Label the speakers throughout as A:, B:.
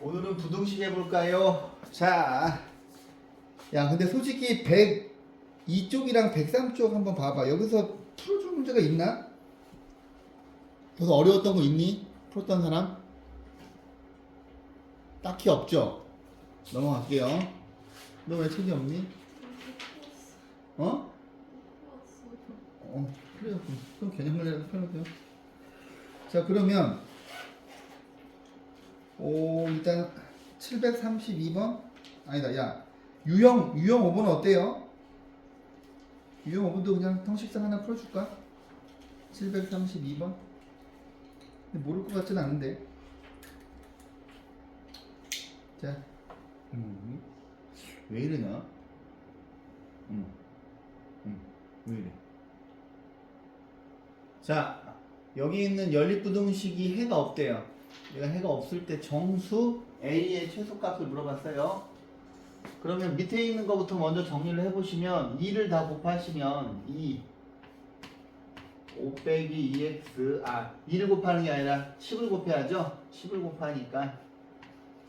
A: 오늘은 부등식 해볼까요? 자, 야, 근데 솔직히 102쪽이랑 103쪽 한번 봐봐. 여기서 풀어줄 문제가 있나? 여기서 어려웠던 거 있니? 풀었던 사람? 딱히 없죠? 넘어갈게요. 너 왜 책이 없니? 어? 그래요. 그럼 개념을 펴놓을게요. 자, 그러면 일단 732번? 아니다, 야. 유형 5번 어때요? 유형 5번도 그냥 형식상 하나 풀어줄까? 732번? 근데 모를 것 같진 않은데. 자, 왜 이러냐? 왜 이래? 자, 여기 있는 연립부등식이 해가 없대요. 내가 해가 없을 때 정수 A의 최소값을 물어봤어요. 그러면 밑에 있는 것부터 먼저 정리를 해보시면 2를 다 곱하시면 5 빼기 2x 2를 곱하는 게 아니라 10을 곱해야죠. 10을 곱하니까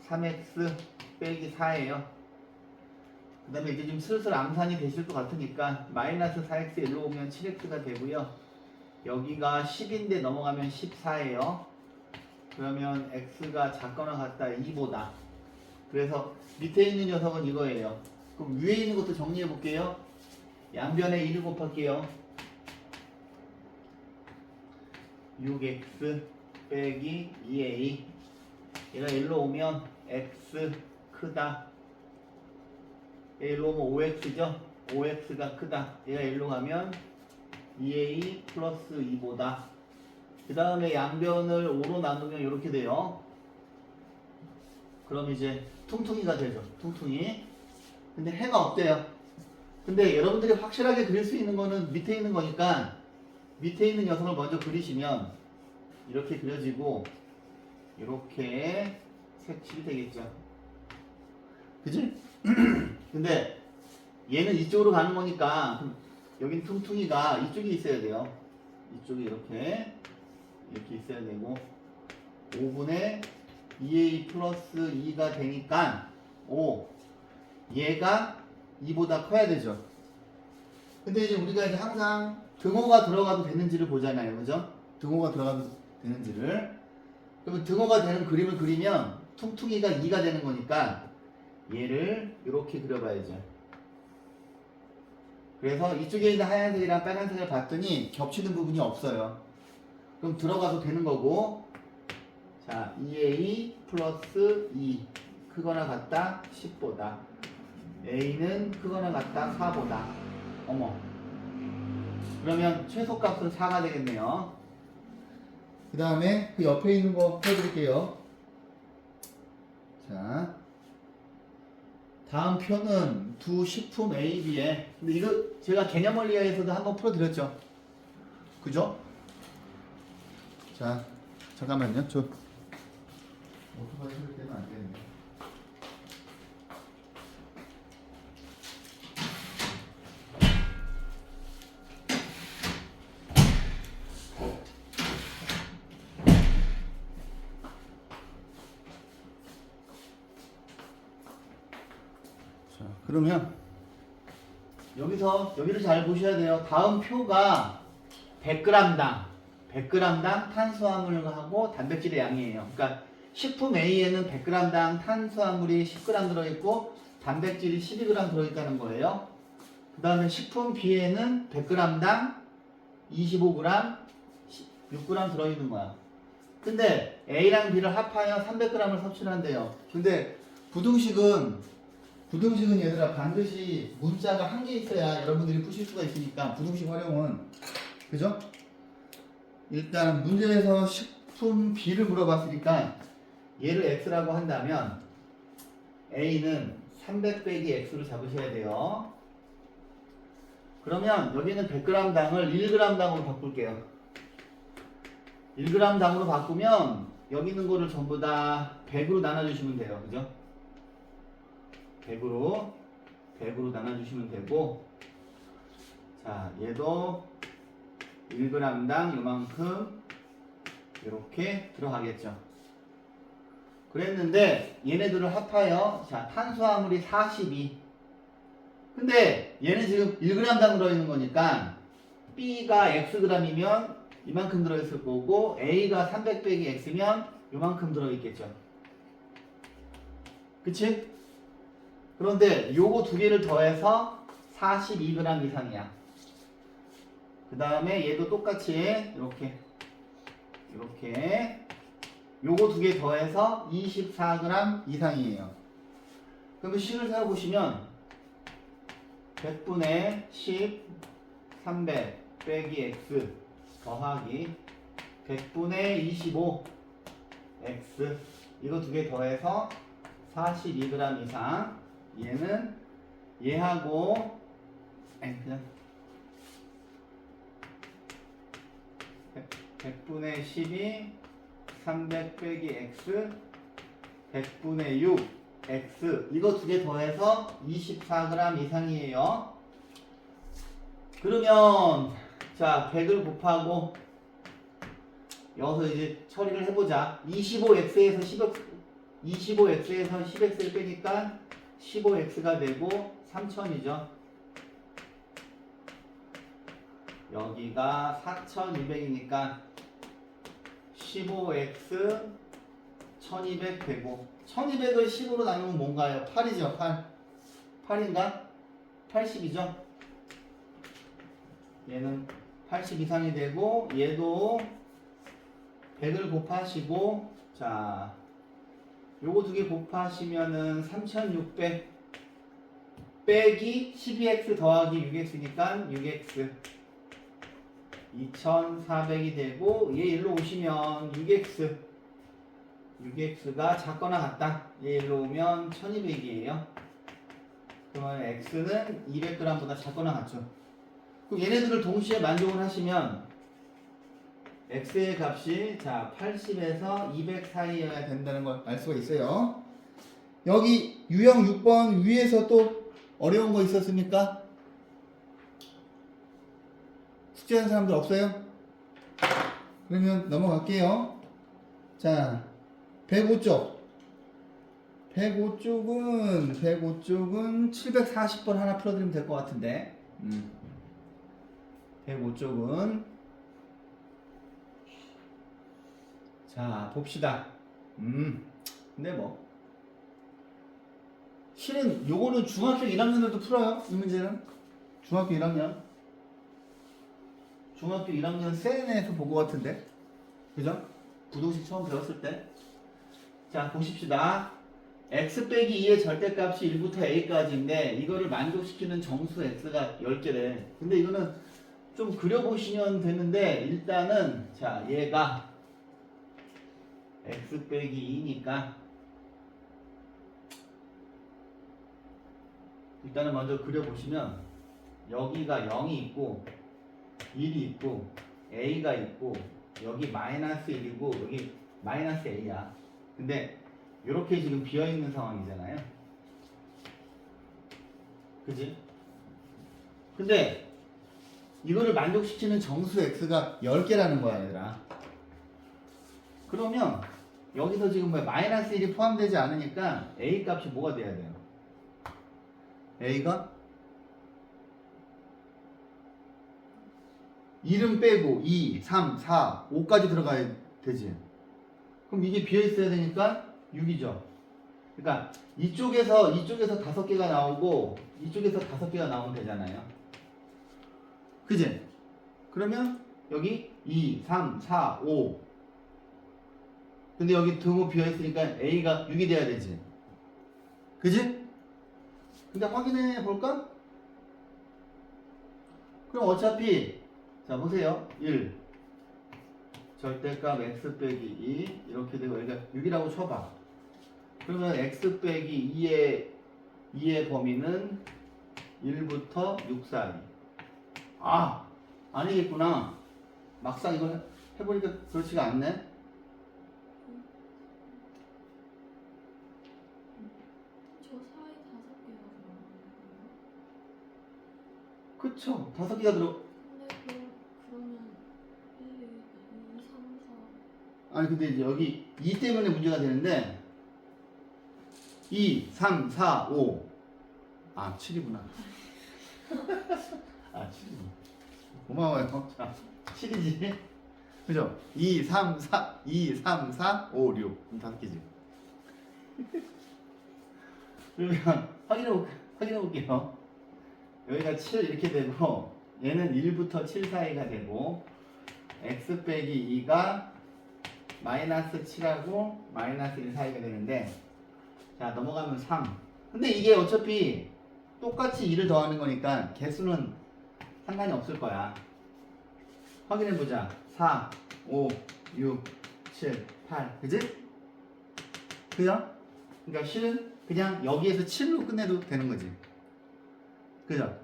A: 3x 빼기 4예요. 그 다음에 이제 좀 슬슬 암산이 되실 것 같으니까 마이너스 4x 일로 오면 7x가 되고요. 여기가 10인데 넘어가면 14예요. 그러면 x가 작거나 같다 2보다. 그래서 밑에 있는 녀석은 이거예요. 그럼 위에 있는 것도 정리해 볼게요. 양변에 2를 곱할게요. 6x 빼기 2a. 얘가 1로 오면 x 크다. 얘 1로 오면 5x죠. 5x가 크다. 얘가 1로 가면 2a 플러스 2보다. 그 다음에 양변을 5로 나누면 이렇게 돼요. 그럼 이제 퉁퉁이가 되죠. 퉁퉁이. 근데 해가 없대요. 근데 여러분들이 확실하게 그릴 수 있는 거는 밑에 있는 거니까 밑에 있는 녀석을 먼저 그리시면 이렇게 그려지고 이렇게 색칠이 되겠죠. 그지? 근데 얘는 이쪽으로 가는 거니까 여긴 퉁퉁이가 이쪽에 있어야 돼요. 이쪽에 이렇게 있어야 되고 5분의 2a 플러스 2가 되니까 얘가 2보다 커야 되죠. 근데 이제 우리가 이제 항상 등호가 들어가도 되는지를 보잖아요. 그죠? 등호가 들어가도 되는지를. 그러면 등호가 되는 그림을 그리면 퉁퉁이가 2가 되는 거니까 얘를 이렇게 그려봐야죠. 그래서 이쪽에 있는 하얀색이랑 빨간색을 봤더니 겹치는 부분이 없어요. 그럼 들어가도 되는 거고, 자, 2a 플러스 2 크거나 같다 10보다 a는 크거나 같다 4보다. 어머, 그러면 최소값은 4가 되겠네요. 그 다음에 그 옆에 있는 거 해드릴게요. 자, 다음 표는 두 식품 A, B에, 근데 이거 제가 개념 원리에서도 한번 풀어드렸죠. 그죠? 자, 잠깐만요. 저 오토바이 소리 때문에 안 되는데. 자, 그러면 여기를 잘 보셔야 돼요. 다음 표가 100g당 탄수화물하고 단백질의 양이에요. 그러니까 식품 A에는 100g당 탄수화물이 10g 들어있고 단백질이 12g 들어있다는 거예요. 그 다음에 식품 B에는 100g당 25g, 6g 들어있는 거야. 근데 A랑 B를 합하여 300g을 섭취를 한대요. 근데 부등식은 얘들아 반드시 문자가 한 개 있어야 여러분들이 푸실 수가 있으니까 부등식 활용은, 그죠? 일단 문제에서 식품 B를 물어봤으니까 얘를 X라고 한다면 A는 300 빼기 X로 잡으셔야 돼요. 그러면 여기는 100g당을 1g당으로 바꿀게요. 1g당으로 바꾸면 여기 있는 거를 전부 다 100으로 나눠주시면 돼요. 그죠? 100으로 나눠주시면 되고, 자, 얘도 1g당 요만큼 이렇게 들어가겠죠. 그랬는데 얘네들을 합하여 자 탄수화물이 42. 근데 얘는 지금 1g당 들어있는 거니까 B가 Xg이면 이만큼 들어있을 거고 A가 300 빼기 X면 이만큼 들어있겠죠. 그치? 그런데 요거 두 개를 더해서 42g 이상이야. 그 다음에 얘도 똑같이 이렇게 요거 두 개 더해서 24g 이상이에요. 그럼 식을 세워보시면 100분의 10 300 빼기 x 더하기 100분의 25 x 이거 두 개 더해서 42g 이상. 얘는 얘하고 그냥 100분의 12 300 빼기 x 100분의 6 x 이거 두 개 더해서 24g 이상이에요. 그러면 자 100을 곱하고 여기서 이제 처리를 해보자. 25x에서 10x를 빼니까 15x가 되고 3000이죠. 여기가 4200이니까 15x 1200 되고 1200을 10으로 나누면 뭔가요? 8이죠. 8인가? 80이죠. 얘는 80 이상이 되고 얘도 100을 곱하시고 자 요거 두 개 곱하시면은 3600 빼기 12x 더하기 6x니까 6x 2400이 되고 얘 일로 오시면 6x가 작거나 같다. 얘 일로 오면 1200이에요. 그러면 x는 200g보다 작거나 같죠. 그럼 얘네들을 동시에 만족을 하시면 x의 값이 자 80에서 200 사이여야 된다는 걸 알 수가 있어요. 여기 유형 6번 위에서 또 어려운 거 있었습니까? 숙제하는 사람들 없어요? 그러면 넘어갈게요. 자 105쪽 105쪽은 740번 하나 풀어드리면 될 것 같은데 105쪽은 자 봅시다. 근데 뭐 실은 요거는 중학교 1학년들도 풀어요. 이 문제는 중학교 1학년 세네에서 본 것 같은데 그죠? 부동식 처음 배웠을 때. 자 보십시다. x 빼기 2의 절대값이 1부터 a까지인데 이거를 만족시키는 정수 x가 10개래. 근데 이거는 좀 그려보시면 되는데 일단은 자 얘가 x 빼기 2니까 일단은 먼저 그려보시면 여기가 0이 있고 1이 있고 a가 있고 여기 마이너스 1이고 여기 마이너스 a야. 근데 이렇게 지금 비어있는 상황이잖아요. 그지? 근데 이거를 만족시키는 정수 x가 10개라는 거야 얘들아. 그러면 여기서 지금 뭐 마이너스 1이 포함되지 않으니까 a 값이 뭐가 돼야 돼요? a가 1은 빼고 2, 3, 4, 5까지 들어가야 되지. 그럼 이게 비어있어야 되니까 6이죠. 그러니까 이쪽에서 5개가 나오고 이쪽에서 5개가 나오면 되잖아요. 그지? 그러면 여기 2, 3, 4, 5 근데 여기 등호 비어있으니까 A가 6이 돼야 되지. 그지? 근데 확인해 볼까? 그럼 어차피 자 보세요. 1 절대값 x 빼기 2 이렇게 되고 여기가 6이라고 쳐봐. 그러면 x 빼기 2의 범위는 1부터 6 사이. 아 아니겠구나. 막상 이걸 해보니까 그렇지가 않네.
B: 저 사이 5개가 들어가는 거예요?
A: 그쵸. 5개가 들어.
B: 근데 그러면 1, 2, 3, 4
A: 아니 근데 이제 여기 2 때문에 문제가 되는데 2, 3, 4, 5. 아, 7이구나. 아, 7이구나. 고마워요. 자, 7이지? 그죠? 2, 3, 4, 2, 3, 4, 5, 6. 그럼 5개지. 그러면 확인해 볼게요. 여기가 7 이렇게 되고, 얘는 1부터 7 사이가 되고, x 빼기 2가 마이너스 7하고 마이너스 1 사이가 되는데, 자, 넘어가면 3. 근데 이게 어차피 똑같이 2를 더하는 거니까 개수는 상관이 없을 거야. 확인해 보자. 4, 5, 6, 7, 8. 그지? 그죠? 그러니까 실은 그냥 여기에서 7로 끝내도 되는 거지. 그죠?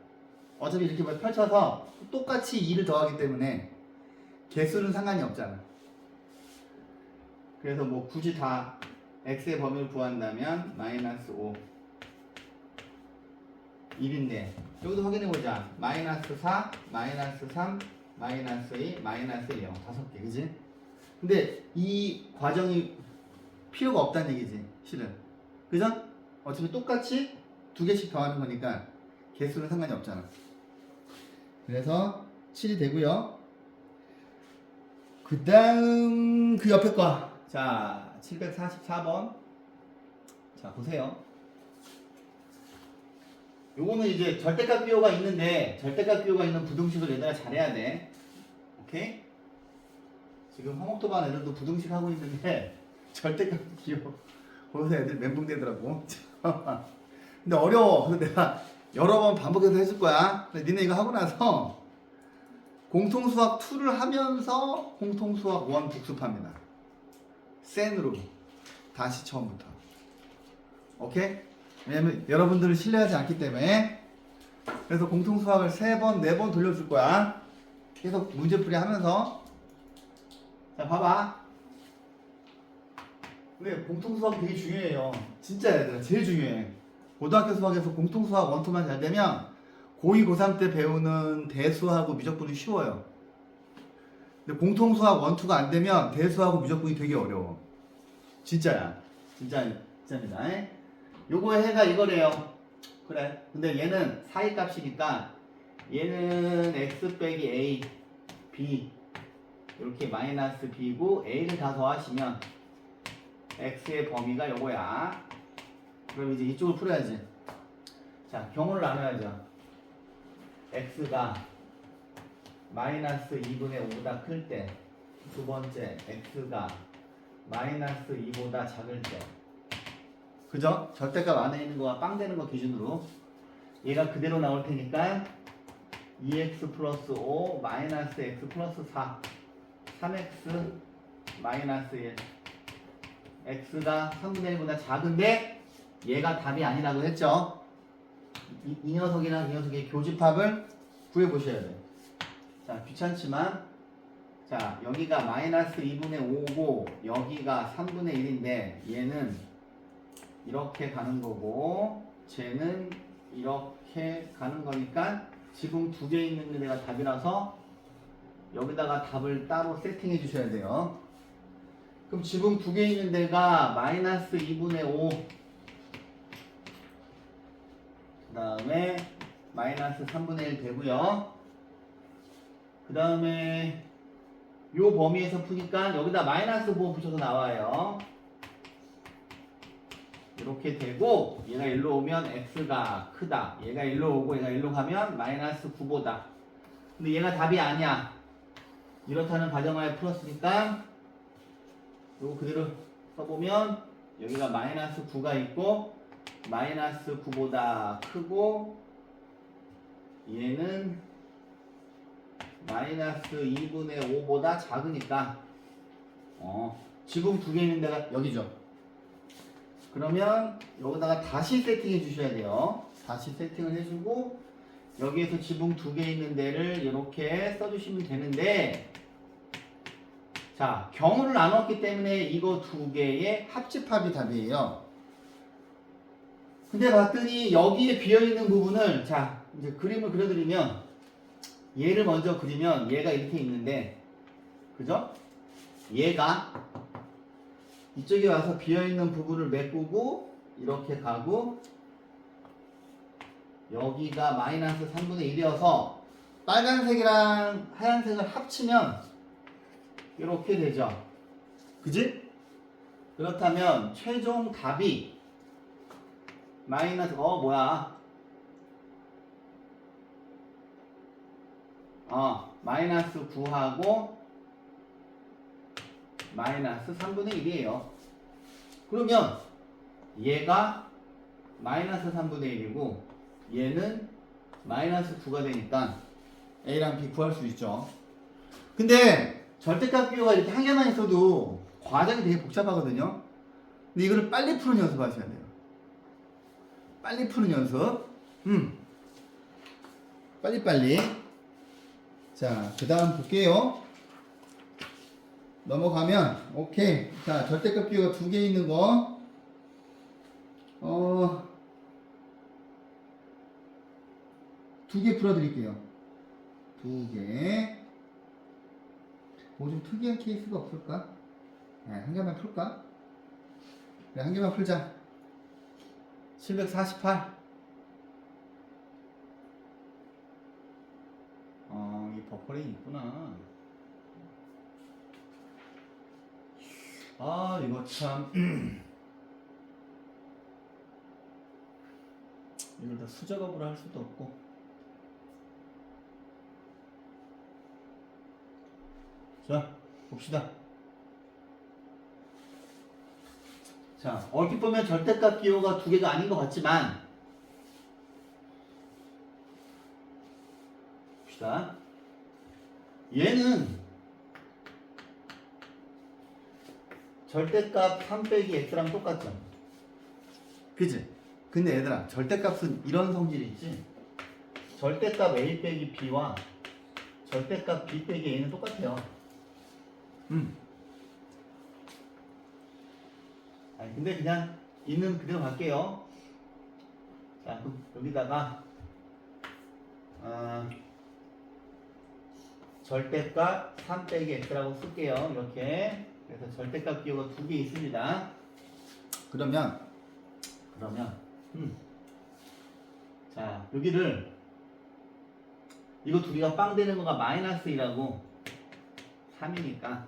A: 어차피 이렇게 펼쳐서 똑같이 2를 더하기 때문에 개수는 상관이 없잖아. 그래서 뭐 굳이 다 x의 범위를 구한다면 마이너스 5 1인데 여기도 확인해보자. 마이너스 4, 마이너스 3, 마이너스 2, 마이너스 0 5개. 그지? 근데 이 과정이 필요가 없다는 얘기지 실은. 그죠? 어차피 똑같이 2개씩 더하는 거니까 개수는 상관이 없잖아. 그래서 7이 되고요. 그 다음 그 옆에 거. 자, 744번. 자, 보세요. 요거는 이제 절대값 비호가 있는데 절대값 비호가 있는 부등식을 얘들아 잘해야 돼. 오케이? 지금 화목토반 애들도 부등식 하고 있는데 절대값 비호 거기서 애들 멘붕되더라고. 근데 어려워. 그래서 내가 여러 번 반복해서 해줄 거야. 근데 니네 이거 하고 나서 공통수학 2를 하면서 공통수학 1 복습합니다. 센으로 다시 처음부터. 오케이? 왜냐면 여러분들을 신뢰하지 않기 때문에. 그래서 공통수학을 3번, 4번 돌려줄 거야. 계속 문제풀이 하면서. 자, 봐봐. 근데 공통수학 되게 중요해요. 진짜 얘들아, 제일 중요해. 고등학교 수학에서 공통수학 1, 2만 잘 되면 고2, 고3 때 배우는 대수하고 미적분이 쉬워요. 근데 공통수학 1, 2가 안 되면 대수하고 미적분이 되게 어려워. 진짜야. 진짜입니다. 요거의 해가 이거래요. 그래. 근데 얘는 사이 값이니까 얘는 x 빼기 a, b 이렇게 마이너스 b고 a를 다 더하시면 x의 범위가 요거야. 그럼 이제 이쪽을 풀어야지. 자, 경우를 나눠야죠. x가 마이너스 2분의 5보다 클 때, 두 번째 x가 마이너스 2보다 작을 때. 그죠? 절대값 안에 있는 거와 빵 되는 거 기준으로 얘가 그대로 나올 테니까 2x 플러스 5 마이너스 x 플러스 4 3x 마이너스 1 x가 3분의 1보다 작은데 얘가 답이 아니라고 했죠. 이 녀석이랑 이 녀석의 교집합을 구해보셔야 돼요. 자, 귀찮지만 자, 여기가 마이너스 2분의 5고 여기가 3분의 1인데 얘는 이렇게 가는 거고 쟤는 이렇게 가는 거니까 지금 2개 있는 데가 답이라서 여기다가 답을 따로 세팅해 주셔야 돼요. 그럼 지금 2개 있는 데가 마이너스 2분의 5 그 다음에 마이너스 3분의 1 되고요. 그 다음에 요 범위에서 푸니까 여기다 마이너스 9 붙여서 나와요. 이렇게 되고 얘가 1로 오면 x가 크다. 얘가 1로 오고 얘가 1로 가면 마이너스 9보다. 근데 얘가 답이 아니야. 이렇다는 가정하에 풀었으니까 요거 그대로 써보면 여기가 마이너스 9가 있고 마이너스 9보다 크고 얘는 마이너스 2분의 5보다 작으니까 지금 2개 있는 데가 여기죠. 그러면 여기다가 다시 세팅해 주셔야 돼요. 다시 세팅을 해주고 여기에서 지붕 2개 있는 데를 이렇게 써주시면 되는데 자, 경우를 나눴기 때문에 이거 2개의 합집합이 답이에요. 근데 봤더니 여기에 비어있는 부분을 자, 이제 그림을 그려드리면 얘를 먼저 그리면 얘가 이렇게 있는데 그죠? 얘가 이쪽에 와서 비어있는 부분을 메꾸고 이렇게 가고 여기가 마이너스 3분의 1이어서 빨간색이랑 하얀색을 합치면 이렇게 되죠. 그지? 그렇다면 최종 답이 마이너스 마이너스 9하고 마이너스 3분의 1이에요. 그러면 얘가 마이너스 3분의 1이고 얘는 마이너스 9가 되니까 A랑 B 구할 수 있죠. 근데 절대값 비교가 이렇게 한 개만 있어도 과정이 되게 복잡하거든요. 근데 이거를 빨리 푸는 연습 하셔야 돼요. 빨리 푸는 연습. 빨리빨리. 자, 그 다음 볼게요. 넘어가면, 오케이. 자, 절대값 비교가 2개 있는 거. 2개 풀어드릴게요. 2개. 뭐 좀 특이한 케이스가 없을까? 네, 한 개만 풀까? 그래, 한 개만 풀자. 748. 이 버퍼링이 있구나. 이거 참. 이걸 다 수작업으로 할 수도 없고. 자, 봅시다. 자, 얼핏 보면 절대값 기호가 2개가 아닌 것 같지만, 봅시다. 얘는 절대값 3 빼기 x랑 똑같죠? 그치? 근데 얘들아, 절대값은 이런 성질이 있지? 절대값 a 빼기 b와 절대값 b 빼기 a는 똑같아요. 근데 그냥 있는 그대로 갈게요. 자, 그럼 여기다가 절대값 3 빼기 x라고 쓸게요. 이렇게. 그래서 절대값 기호가 2개 있습니다. 그러면 자, 여기를 이거 2개가 빵 되는 거가 마이너스 2라고 3이니까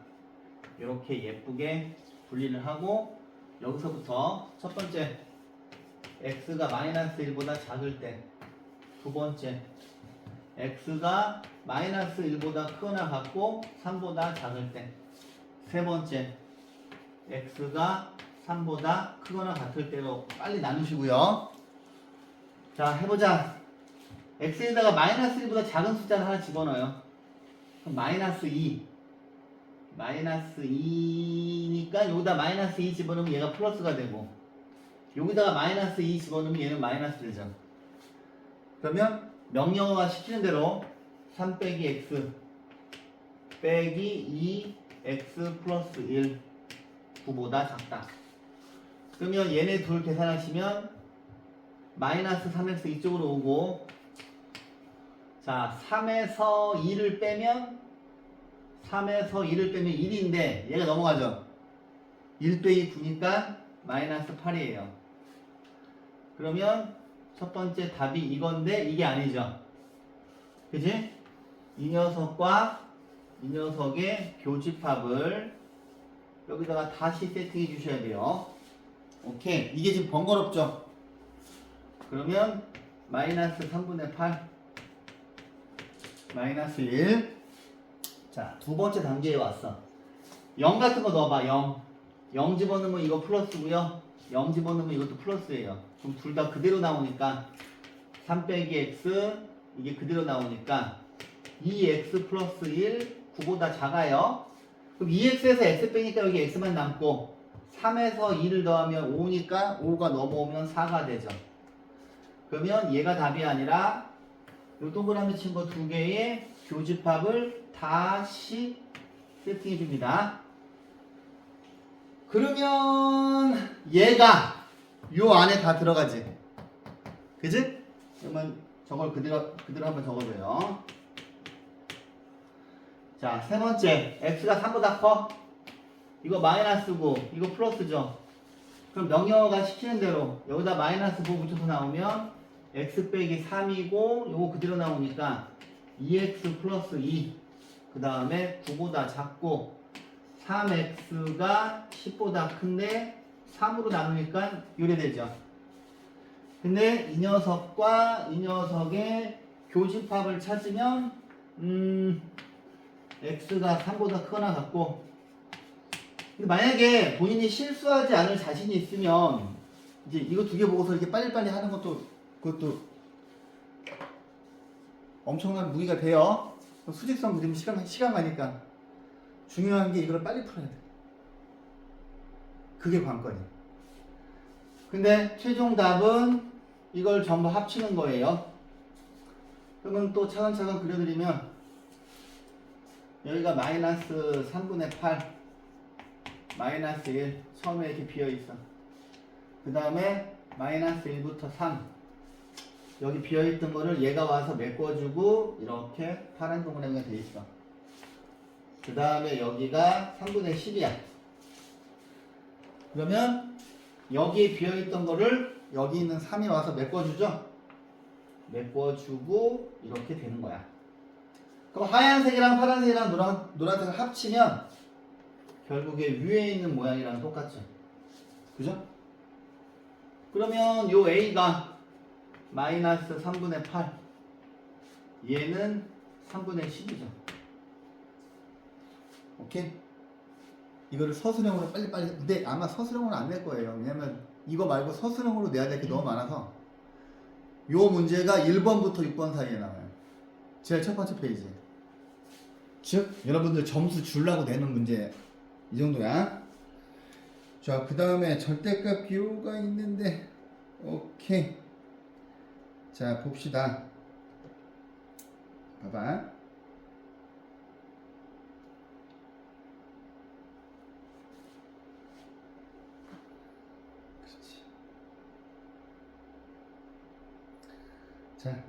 A: 이렇게 예쁘게 분리를 하고 여기서부터 첫 번째 x가 마이너스 1보다 작을 때, 두 번째 x가 마이너스 1보다 크거나 같고 3보다 작을 때, 세 번째 x가 3보다 크거나 같을 때로 빨리 나누시고요. 자, 해보자. x에다가 마이너스 1보다 작은 숫자를 하나 집어넣어요. 그럼 마이너스 2. 마이너스 2니까 여기다 마이너스 2 집어넣으면 얘가 플러스가 되고, 여기다가 마이너스 2 집어넣으면 얘는 마이너스 되죠. 그러면 명령어가 시키는 대로 3 빼기 x 빼기 2x 플러스 1 9보다 작다. 그러면 얘네 둘 계산하시면 마이너스 3x 이쪽으로 오고, 자, 3에서 2를 빼면 1인데 얘가 넘어가죠. 1 빼기 9니까 마이너스 8이에요. 그러면 첫 번째 답이 이건데 이게 아니죠. 그치? 이 녀석과 이 녀석의 교집합을 여기다가 다시 세팅해 주셔야 돼요. 오케이. 이게 지금 번거롭죠? 그러면 마이너스 3분의 8 마이너스 1. 자, 두 번째 단계에 왔어. 0 같은 거 넣어봐. 0 집어넣으면 이거 플러스고요. 0 집어넣으면 이것도 플러스예요. 그럼 둘 다 그대로 나오니까 3 빼기 x 이게 그대로 나오니까 2x 플러스 1 9보다 작아요. 그럼 2x에서 x 빼니까 여기 x만 남고 3에서 2를 더하면 5니까 5가 넘어오면 4가 되죠. 그러면 얘가 답이 아니라 요 동그라미 친 거 2개의 교집합을 다시 세팅해 줍니다. 그러면 얘가 요 안에 다 들어가지. 그지? 그러면 저걸 그대로 한번 적어줘요. 자, 세 번째 x가 3보다 커. 이거 마이너스고 이거 플러스죠. 그럼 명령어가 시키는 대로 여기다 마이너스 9 붙여서 나오면 x 빼기 3이고 요거 그대로 나오니까 2x 플러스 2 그 다음에 9보다 작고 3x가 10보다 큰데 3으로 나누니까 요래되죠. 근데 이 녀석과 이 녀석의 교집합을 찾으면 x가 3보다 크거나 같고, 근데 만약에 본인이 실수하지 않을 자신이 있으면 이제 이거 두 개 보고서 이렇게 빨리빨리 하는 것도 그것도 엄청난 무기가 돼요. 수직선 그리면 시간 가니까 중요한 게 이걸 빨리 풀어야 돼. 그게 관건이에요. 근데 최종 답은 이걸 전부 합치는 거예요. 그러면 또 차근차근 그려드리면 여기가 마이너스 3분의 8 마이너스 1 처음에 이렇게 비어있어. 그 다음에 마이너스 1부터 3 여기 비어있던 거를 얘가 와서 메꿔주고 이렇게 파란 동그라미가 돼 있어. 그 다음에 여기가 3분의 10이야. 그러면 여기에 비어있던 거를 여기 있는 3이 와서 메꿔주죠. 메꿔주고 이렇게 되는 거야. 그럼 하얀색이랑 파란색이랑 노란색을 합치면 결국에 위에 있는 모양이랑 똑같죠. 그죠? 그러면 요 A가 마이너스 3분의 8 얘는 3분의 10이죠. 오케이? 이거를 서술형으로 빨리빨리, 근데 아마 서술형으로 안 낼 거예요. 왜냐면 이거 말고 서술형으로 내야 될 게 너무 많아서. 요 문제가 1번부터 6번 사이에 나와요. 제일 첫 번째 페이지. 즉 여러분들 점수 주려고 내는 문제 이 정도야. 자, 그 다음에 절대값 비호가 있는데 오케이. 자, 봅시다. 봐봐. 그렇지. 자,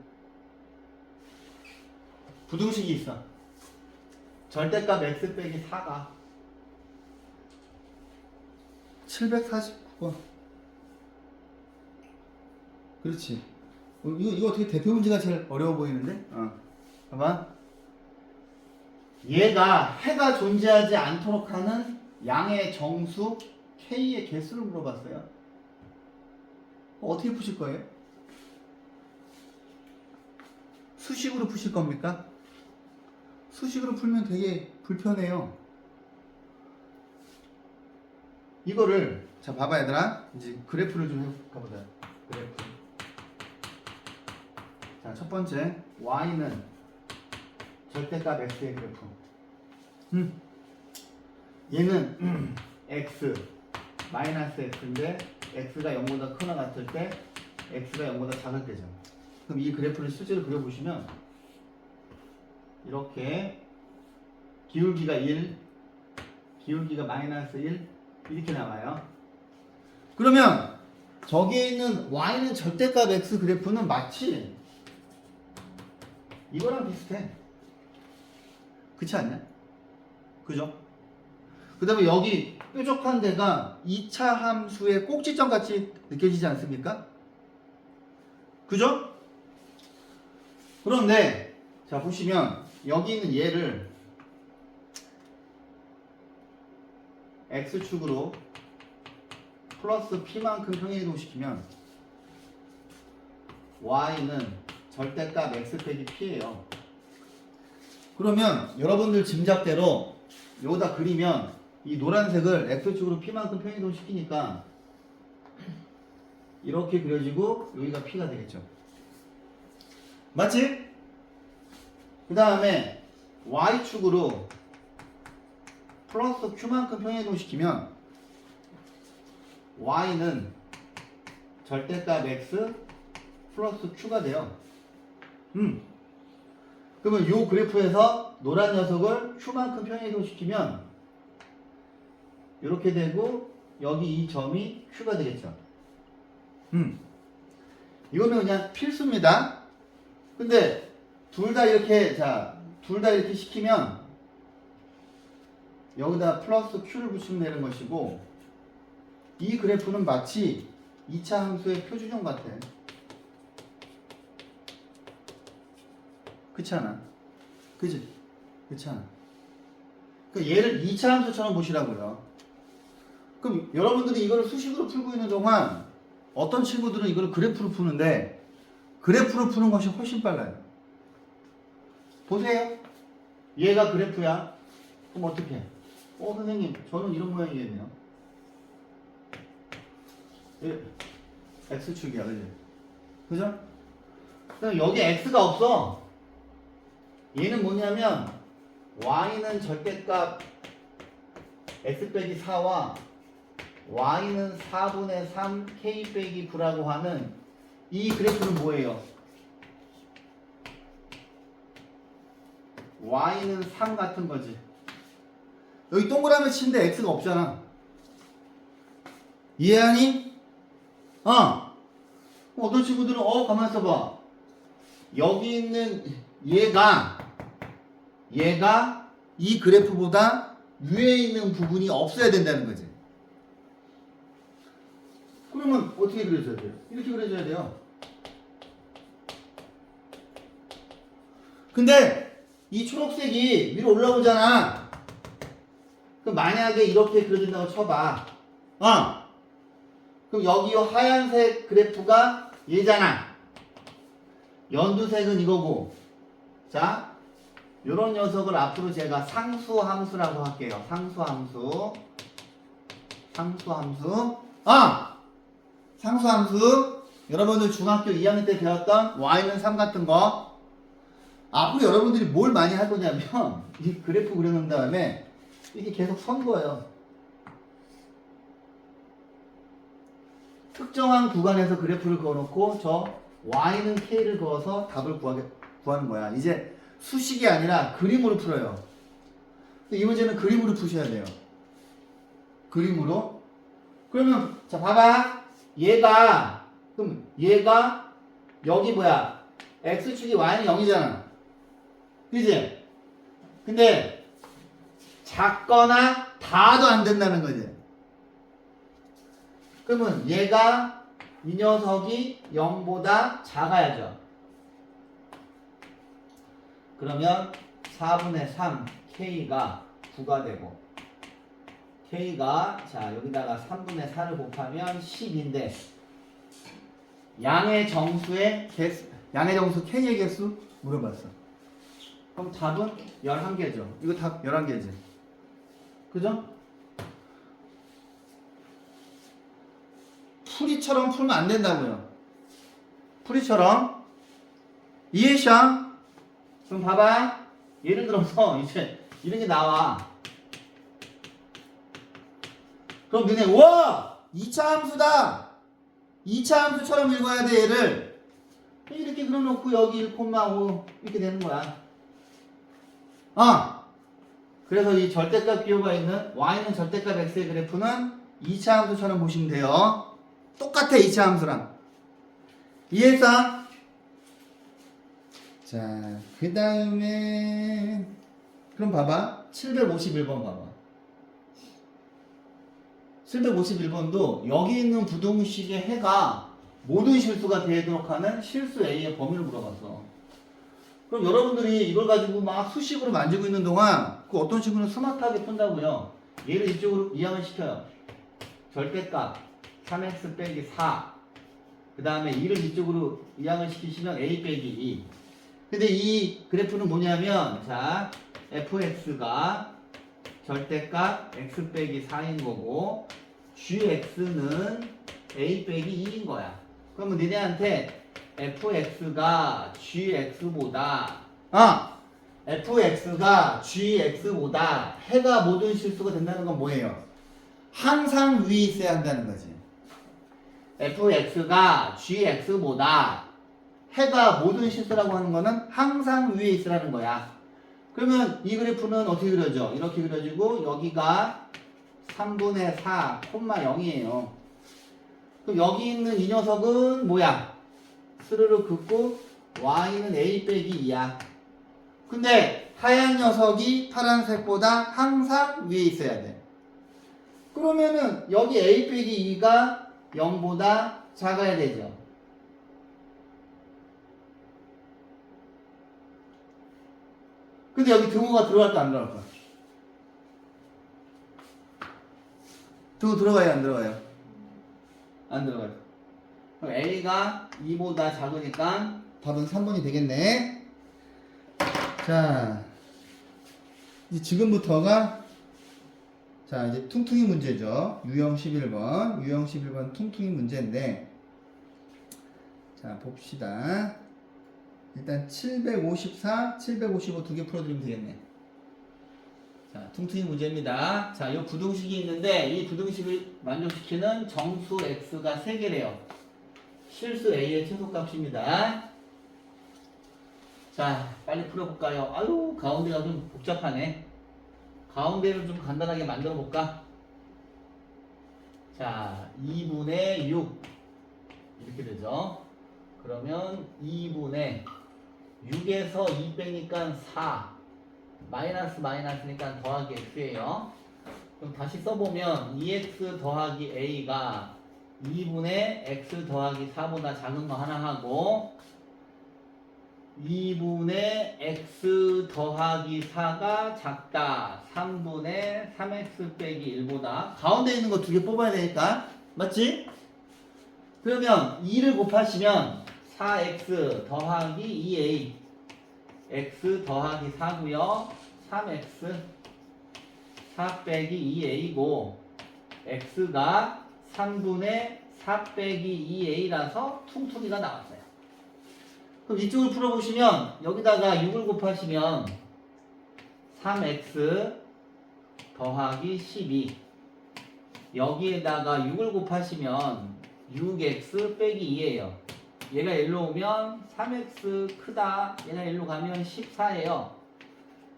A: 부등식이 있어. 절대값 x 빼기 4가 749번. 그렇지. 이거 어떻게 대표 문제가 제일 어려워 보이는데? 봐봐. 얘가 해가 존재하지 않도록 하는 양의 정수 K의 개수를 물어봤어요. 어떻게 푸실 거예요? 수식으로 푸실 겁니까? 수식으로 풀면 되게 불편해요. 이거를 자 봐봐 얘들아. 이제 그래프를 좀 해볼까 보자. 그래프. 자, 첫 번째 y는 절대값 x의 그래프. 얘는 x 마이너스 x인데 x가 0보다 크거나 같을 때 x가 0보다 작을 때죠. 그럼 이 그래프를 실제로 그려보시면 이렇게 기울기가 1, 기울기가 마이너스 1 이렇게 나와요. 그러면 저기에 있는 y는 절대값 x 그래프는 마치 이거랑 비슷해. 그렇지 않냐? 그죠? 그 다음에 여기 뾰족한 데가 2차 함수의 꼭지점 같이 느껴지지 않습니까? 그죠? 그런데 자 보시면 여기 있는 얘를 x축으로 플러스 p만큼 평행이동시키면 y는 절대값 x 빼기 p예요. 그러면 여러분들 짐작대로 여기다 그리면 이 노란색을 x축으로 p만큼 평행이동시키니까 이렇게 그려지고 여기가 p가 되겠죠. 맞지? 그 다음에 y축으로 플러스 q만큼 평행이동시키면 y는 절대값 x 플러스 q가 돼요. 그러면 이 그래프에서 노란 녀석을 q만큼 평행이동시키면 이렇게 되고 여기 이 점이 q가 되겠죠. 이거는 그냥 필수입니다. 근데 둘 다 이렇게 둘 다 이렇게 시키면 여기다 플러스 q를 붙이면 되는 것이고 이 그래프는 마치 2차 함수의 표준형 같아. 그렇지 않아? 그지? 그렇지 않아? 그러니까 얘를 2차 함수처럼 보시라고요. 그럼 여러분들이 이걸 수식으로 풀고 있는 동안 어떤 친구들은 이걸 그래프로 푸는데 그래프로 푸는 것이 훨씬 빨라요. 보세요. 얘가 그래프야. 그럼 어떻게 해? 선생님, 저는 이런 모양이겠네요. X축이야, 그지? 그죠? 그럼 여기 X가 없어. 얘는 뭐냐면 Y는 절대값 X 빼기 4와 Y는 4분의 3 K 빼기 9라고 하는 이 그래프는 뭐예요? Y는 3 같은 거지. 여기 동그라미 치는데 X가 없잖아. 이해하니? 어떤 친구들은 가만 있어봐. 여기 있는 얘가 이 그래프보다 위에 있는 부분이 없어야 된다는 거지. 그러면 어떻게 그려줘야 돼요? 이렇게 그려줘야 돼요. 근데 이 초록색이 위로 올라오잖아. 그럼 만약에 이렇게 그려준다고 쳐봐. 그럼 여기 하얀색 그래프가 얘잖아. 연두색은 이거고. 자, 요런 녀석을 앞으로 제가 상수함수라고 할게요. 상수함수. 상수함수. 여러분들 중학교 2학년 때 배웠던 y는 3 같은 거. 앞으로 여러분들이 뭘 많이 할 거냐면 이 그래프 그려놓은 다음에 이게 계속 선 거예요. 특정한 구간에서 그래프를 그어놓고 저 y는 k를 그어서 답을 구하는 거야. 이제 수식이 아니라 그림으로 풀어요. 이 문제는 그림으로 푸셔야 돼요. 그림으로. 그러면 자 봐봐. 그럼 얘가 여기 뭐야? x축이 y는 0이잖아. 그지? 근데 작거나 다도 안 된다는 거지. 그러면 얘가 이 녀석이 0보다 작아야죠. 그러면 4분의 3 k가 9가 되고 k가 자 여기다가 3분의 4를 곱하면 10인데 양의 정수 k의 개수 물어봤어. 그럼 답은 11개죠. 이거 답 11개지. 그죠? 풀이처럼 풀면 안 된다고요. 풀이처럼. 이해샤? 그럼 봐봐. 예를 들어서 이제 이런 게 나와. 그럼 너네 2차 함수다. 2차 함수처럼 읽어야 돼 얘를. 이렇게 그려놓고 여기 1,5 이렇게 되는 거야. 그래서 이 절대값 기호가 있는 y는 절대값 x의 그래프는 2차 함수처럼 보시면 돼요. 똑같아 2차 함수랑. 이해했어? 자, 그 다음에 그럼 봐봐. 751번 봐봐. 751번도 여기 있는 부등식의 해가 모든 실수가 되도록 하는 실수 A의 범위를 물어봤어. 그럼 여러분들이 이걸 가지고 막 수식으로 만지고 있는 동안 그 어떤 친구는 스마트하게 푼다고요. 얘를 이쪽으로 이항을 시켜요. 절대값 3x 빼기 4. 그 다음에 2를 이쪽으로 이항을 시키시면 a 빼기 2. 근데 이 그래프는 뭐냐면 자 fx가 절대값 x 빼기 4인 거고 gx는 a 빼기 2인 거야. 그러면 니네한테 fx가 gx보다 해가 모든 실수가 된다는 건 뭐예요? 항상 위에 있어야 한다는 거지. fx가 gx보다 해가 모든 실수라고 하는 거는 항상 위에 있으라는 거야. 그러면 이 그래프는 어떻게 그려져? 이렇게 그려지고 여기가 3분의 4, 0이에요. 그럼 여기 있는 이 녀석은 뭐야? 스르르 긋고 y는 a 빼기 2야. 근데 하얀 녀석이 파란색보다 항상 위에 있어야 돼. 그러면은 여기 a 빼기 2가 0보다 작아야 되죠. 근데 여기 등호가 들어갈까 안 들어갈까? 등호 들어가요 안 들어가요? 안 들어가요. 그럼 a가 2보다 작으니까 답은 3번이 되겠네. 자, 이제 지금부터가 자 이제 퉁퉁이 문제죠. 유형 11번 유형 11번 퉁퉁이 문제인데 자 봅시다. 일단 754, 755 두 개 풀어드리면 되겠네. 자, 퉁퉁이 문제입니다. 자, 이 부등식이 있는데 이 부등식을 만족시키는 정수 x가 3개래요. 실수 a의 최소값입니다. 자, 빨리 풀어볼까요? 아유, 가운데가 좀 복잡하네. 가운데를 좀 간단하게 만들어 볼까? 자, 2분의 6 이렇게 되죠. 그러면 2분의 6에서 2 빼니까 4 마이너스니까 더하기 x예요. 그럼 다시 써보면 2x 더하기 a가 2분의 x 더하기 4보다 작은 거 하나 하고 2분의 x 더하기 4가 작다 3분의 3x 빼기 1보다 가운데 있는 거 두 개 뽑아야 되니까 맞지? 그러면 2를 곱하시면 4x 더하기 2a x 더하기 4고요 3x 4 빼기 2a고 x가 3분의 4 빼기 2a라서 퉁퉁이가 나왔어요. 그럼 이쪽을 풀어보시면 여기다가 6을 곱하시면 3x 더하기 12 여기에다가 6을 곱하시면 6x 빼기 2예요. 얘가 1로 오면 3x 크다. 얘가 1로 가면 14예요.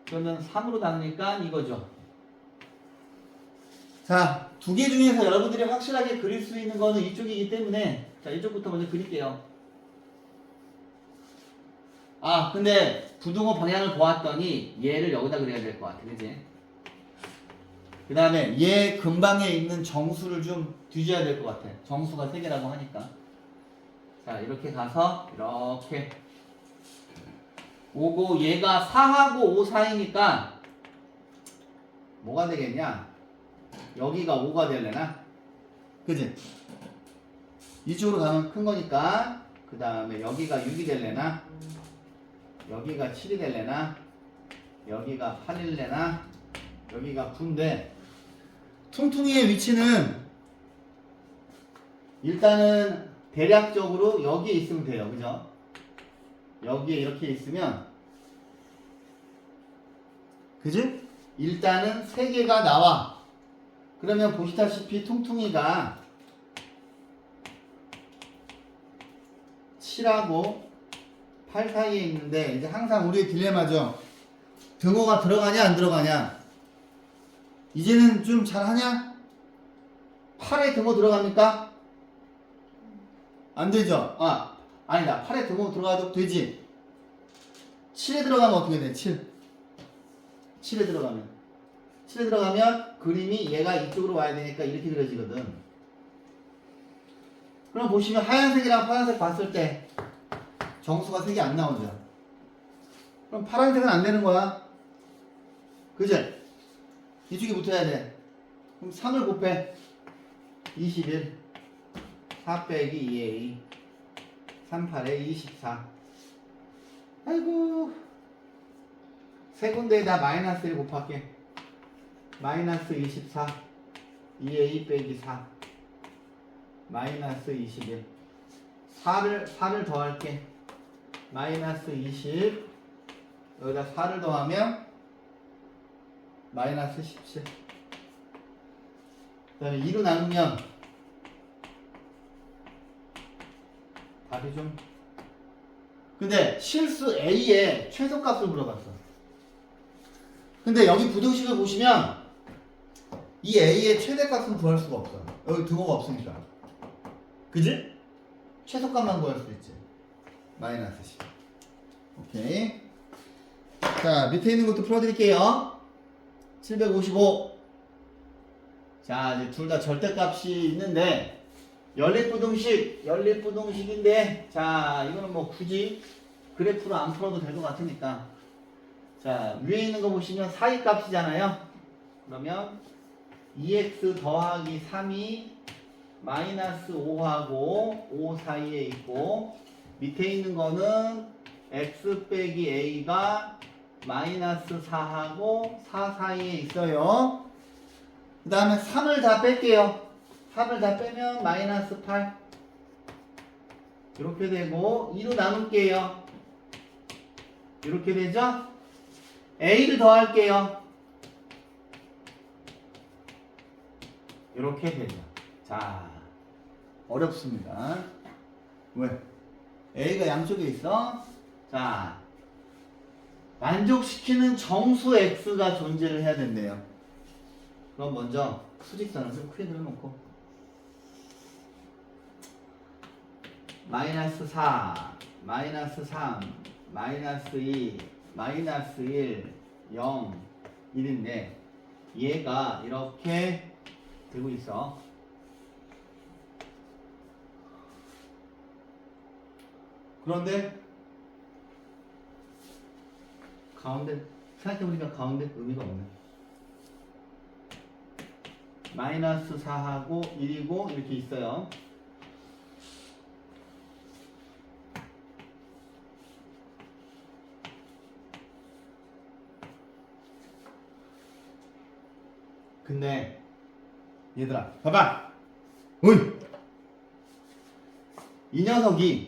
A: 그러면 3으로 나누니까 이거죠. 자, 두 개 중에서 여러분들이 확실하게 그릴 수 있는 거는 이쪽이기 때문에 자, 이쪽부터 먼저 그릴게요. 아, 근데 부등호 방향을 보았더니 얘를 여기다 그려야 될 것 같아. 그지? 그 다음에 얘 근방에 있는 정수를 좀 뒤져야 될 것 같아. 정수가 3개라고 하니까. 자, 이렇게 가서 이렇게 오고 얘가 4하고 5 사이니까 뭐가 되겠냐? 여기가 5가 되려나? 그지? 이쪽으로 가면 큰 거니까 그 다음에 여기가 6이 되려나? 여기가 7이 되려나? 여기가 8이 되려나? 여기가 9인데 퉁퉁이의 위치는 일단은 대략적으로 여기에 있으면 돼요. 그죠? 여기에 이렇게 있으면 그지? 일단은 3개가 나와. 그러면 보시다시피 퉁퉁이가 7하고 8 사이에 있는데 이제 항상 우리의 딜레마죠. 등호가 들어가냐 안 들어가냐. 이제는 좀 잘하냐? 8에 등호 들어갑니까? 안 되죠? 아, 아니다. 8에 등호 들어가도 되지. 7에 들어가면 어떻게 돼? 7. 7에 들어가면. 7에 들어가면 그림이 얘가 이쪽으로 와야 되니까 이렇게 그려지거든. 그럼 보시면 하얀색이랑 파란색 봤을 때 정수가 3개 안 나오죠. 그럼 파란색은 안 되는 거야. 그지? 이쪽에 붙어야 돼. 그럼 3을 곱해. 21. 4 빼기 2a. 3, 8에 24. 아이고. 세 군데에다 마이너스 1 곱할게. 마이너스 24. 2a 빼기 4. 마이너스 21. 4를 더할게. 마이너스 20. 여기다 4를 더하면 마이너스 17. 그 다음에 2로 나누면 답이 좀 근데 실수 A의 최소값을 물어봤어. 근데 여기 부등식을 보시면 이 A의 최대값은 구할 수가 없어. 여기 등호가 없으니까. 그지? 최소값만 구할 수 있지. 마이너스 10. 오케이. 자, 밑에 있는 것도 풀어드릴게요. 755. 자, 이제 둘 다 절대값이 있는데 연립부등식인데 자, 이거는 뭐 굳이 그래프로 안 풀어도 될 것 같으니까 자, 위에 있는 거 보시면 사이값이잖아요. 그러면 2x 더하기 3이 마이너스 5하고 5 사이에 있고 밑에 있는 거는 x 빼기 a가 마이너스 4하고 4 사이에 있어요. 그 다음에 3을 다 뺄게요. 3을 다 빼면 마이너스 8 이렇게 되고 2로 나눌게요. 이렇게 되죠? a를 더할게요. 이렇게 되죠. 자, 어렵습니다. 왜? a가 양쪽에 있어. 자, 만족시키는 정수 x가 존재를 해야 된대요. 그럼 먼저 수직선을 좀 크게 그려놓고 마이너스 4, 마이너스 3, 마이너스 2, 마이너스 1, 0, 1인데 얘가 이렇게 되고 있어. 그런데 가운데 생각해보니까 가운데 의미가 없네. 마이너스 4하고 1이고 이렇게 있어요. 근데 얘들아 봐봐. 어이! 이 녀석이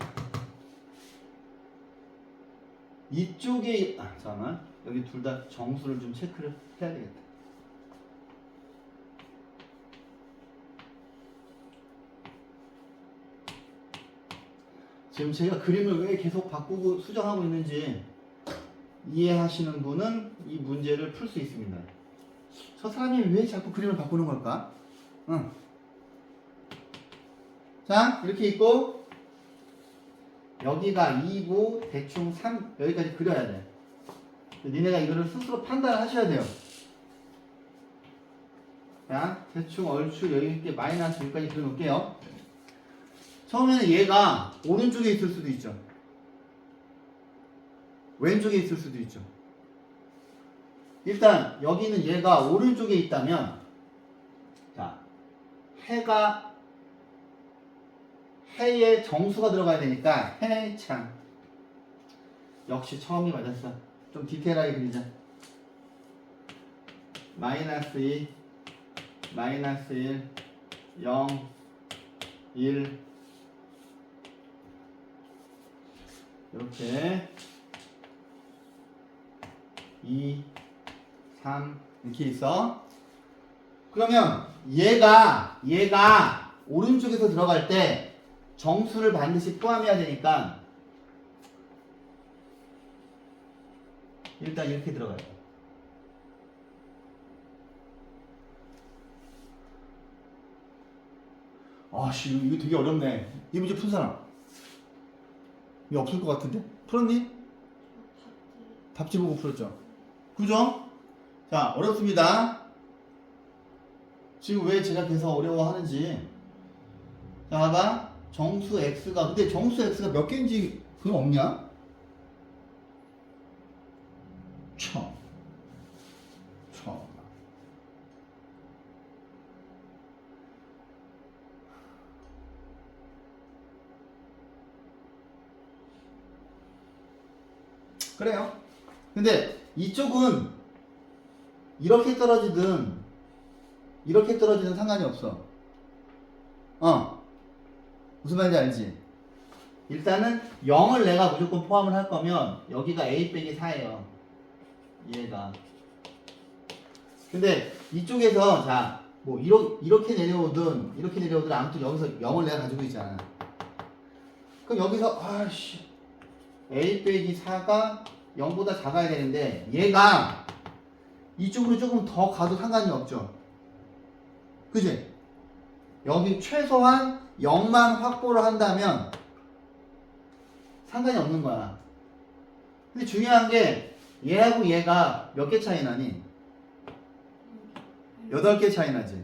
A: 이쪽에 잠깐만 여기 둘 다 정수를 좀 체크를 해야 되겠다. 지금 제가 그림을 왜 계속 바꾸고 수정하고 있는지 이해하시는 분은 이 문제를 풀 수 있습니다. 저 사람이 왜 자꾸 그림을 바꾸는 걸까? 응. 자, 이렇게 있고 여기가 2고 대충 3 여기까지 그려야 돼. 니네가 이거를 스스로 판단하셔야 돼요. 자, 대충 얼추 여기 있게 마이너스 여기까지 그려놓을게요. 처음에는 얘가 오른쪽에 있을 수도 있죠. 왼쪽에 있을 수도 있죠. 일단 여기는 얘가 오른쪽에 있다면 자, 해에 정수가 들어가야 되니까 해창. 역시 처음이 맞았어. 좀 디테일하게 그리자. 마이너스 2, 마이너스 1, 0, 1 이렇게 2, 3 이렇게 있어. 그러면 얘가 오른쪽에서 들어갈 때 정수를 반드시 포함해야 되니까 일단 이렇게 들어가요. 아씨 이거 되게 어렵네. 이 문제 푼 사람? 이거 없을 것 같은데? 풀었니? 답지 보고 풀었죠? 그죠? 자, 어렵습니다. 지금 왜 제가 계속 어려워하는지. 자, 봐봐. 정수 x가 근데 정수 x가 몇 개인지 그거 없냐? 참. 그래요. 근데 이쪽은 이렇게 떨어지든 이렇게 떨어지든 상관이 없어. 무슨 말인지 알지? 일단은 0을 내가 무조건 포함을 할 거면 여기가 a 빼기 4예요. 얘가. 근데 이쪽에서 자, 뭐 이렇게 내려오든 아무튼 여기서 0을 내가 가지고 있잖아. 그럼 여기서 아씨 a 빼기 4가 0보다 작아야 되는데 얘가 이쪽으로 조금 더 가도 상관이 없죠. 그지? 여기 최소한 0만 확보를 한다면 상관이 없는 거야. 근데 중요한 게 얘하고 얘가 몇 개 차이 나니? 8개 차이 나지.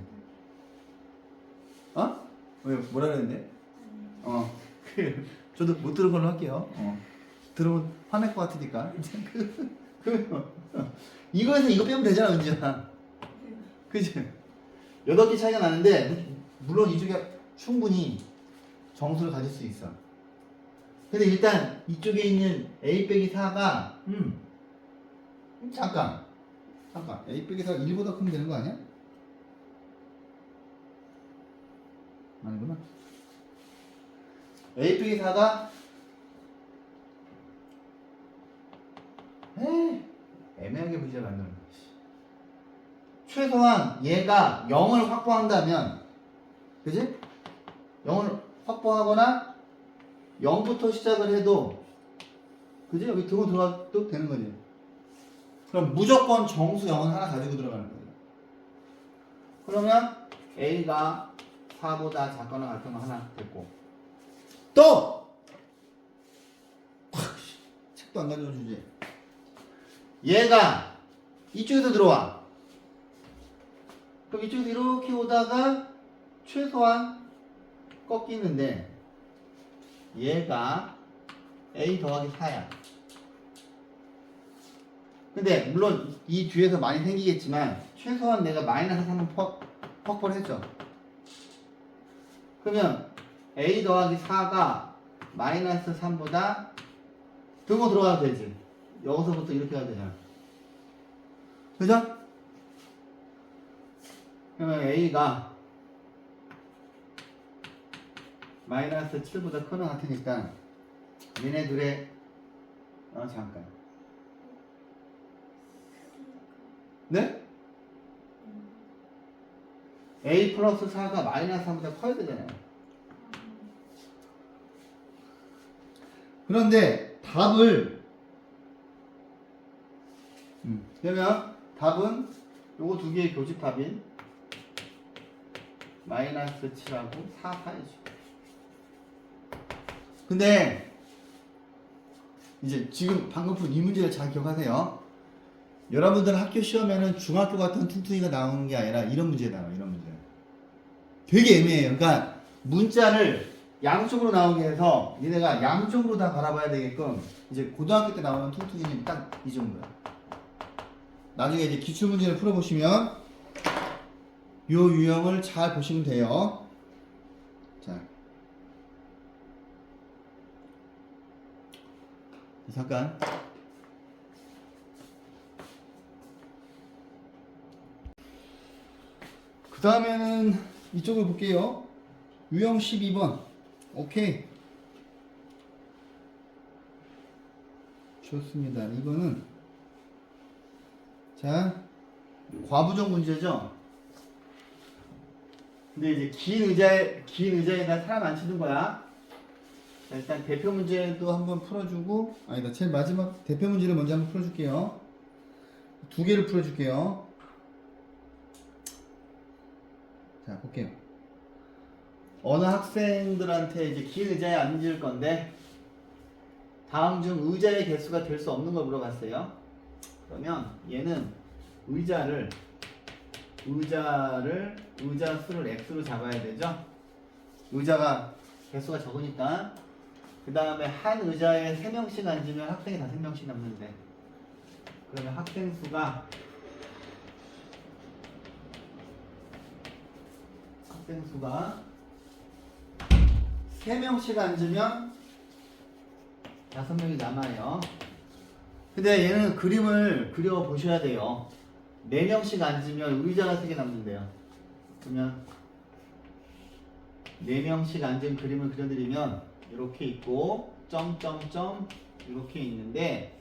A: 어? 왜 뭐라 그랬는데? 저도 못 들은 걸로 할게요. 들으면 화낼 것 같으니까. 이거에서 이거 빼면 되잖아, 은지야. 그지? 8개 차이가 나는데, 물론 이쪽에 충분히 정수를 가질 수 있어. 근데 일단 이쪽에 있는 a 빼기 4가 잠깐 a 빼기 4가 1보다 크면 되는 거 아니야? 아니구나. a 빼기 4가 애매하게 문제를 만드는 거지. 최소한 얘가 0을 확보한다면, 그지? 0을 확보하거나 0부터 시작을 해도, 그지? 여기 등호 들어가도 되는 거지. 그럼 무조건 정수 0은 하나 가지고 들어가는 거예요. 그러면 A가 4보다 작거나 같은 거 하나 됐고, 또! 책도 안 가져와 주지. 얘가 이쪽에서 들어와. 그럼 이쪽에서 이렇게 오다가 최소한 꺾이는데, 얘가 A 더하기 4야. 근데 물론 이 뒤에서 많이 생기겠지만 최소한 내가 마이너스 3은 확보를 했죠. 그러면 A 더하기 4가 마이너스 3보다 등호 들어가도 되지. 여기서부터 이렇게 가도 되잖아. 그죠? 그러면 A가 마이너스 7보다 크는 같으니까 얘네 둘의 잠깐. 네? A 플러스 4가 마이너스 3보다 커야 되잖아요. 그런데 답을 그러면 답은 요거 두 개의 교집합인 마이너스 7하고 4 파이죠. 근데 이제 지금 방금 푼 이 문제를 잘 기억하세요. 여러분들 학교 시험에는 중학교 같은 퉁퉁이가 나오는 게 아니라 이런 문제 나와요. 이런 문제. 되게 애매해요. 그러니까 문자를 양쪽으로 나오게 해서 니네가 양쪽으로 다 바라봐야 되게끔 이제 고등학교 때 나오는 퉁퉁이는 딱 이 정도야. 나중에 이제 기출문제를 풀어보시면 요 유형을 잘 보시면 돼요. 자, 잠깐. 그 다음에는 이쪽을 볼게요. 유형 12번. 오케이. 좋습니다. 이거는 자, 과부정 문제죠. 근데 이제 긴 의자에다 사람 앉히는 거야. 자, 일단 대표 문제도 한번 풀어주고, 아니다, 제일 마지막 대표 문제를 먼저 한번 풀어줄게요. 두 개를 풀어줄게요. 자, 볼게요. 어느 학생들한테 이제 긴 의자에 앉을 건데, 다음 중 의자의 개수가 될 수 없는 걸 물어봤어요. 그러면 얘는 의자 수를 x로 잡아야 되죠. 의자가 개수가 적으니까. 그 다음에 한 의자에 3명씩 앉으면 학생이 5명씩 남는데, 그러면 학생 수가 3명씩 앉으면 5명이 남아요. 근데 얘는 그림을 그려 보셔야 돼요. 4명씩 앉으면 의자가 3개 남는데요. 그러면 4명씩 앉은 그림을 그려드리면 이렇게 있고 점점점 이렇게 있는데,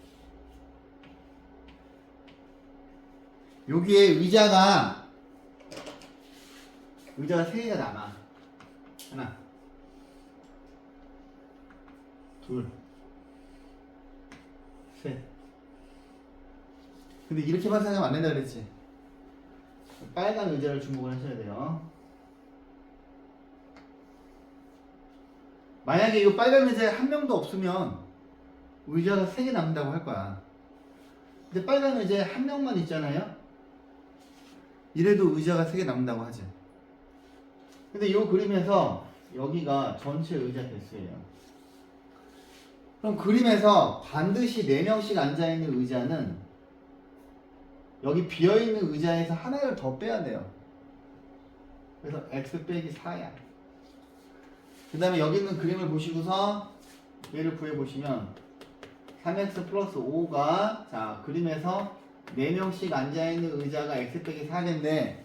A: 여기에 의자가 3개가 남아. 하나, 둘, 셋. 근데 이렇게만 생각하면 안 된다 그랬지. 빨간 의자를 주목을 하셔야 돼요. 만약에 이 빨간 의자에 한 명도 없으면 의자가 3개 남는다고 할 거야. 근데 빨간 의자에 한 명만 있잖아요. 이래도 의자가 3개 남는다고 하지. 근데 이 그림에서 여기가 전체 의자 개수예요. 그럼 그림에서 반드시 4명씩 앉아있는 의자는 여기 비어있는 의자에서 하나를 더 빼야 돼요. 그래서 x 빼기 4야. 그 다음에 여기 있는 그림을 보시고서 얘를 구해보시면 3x 플러스 5가 자 그림에서 4명씩 앉아있는 의자가 x 빼기 4개인데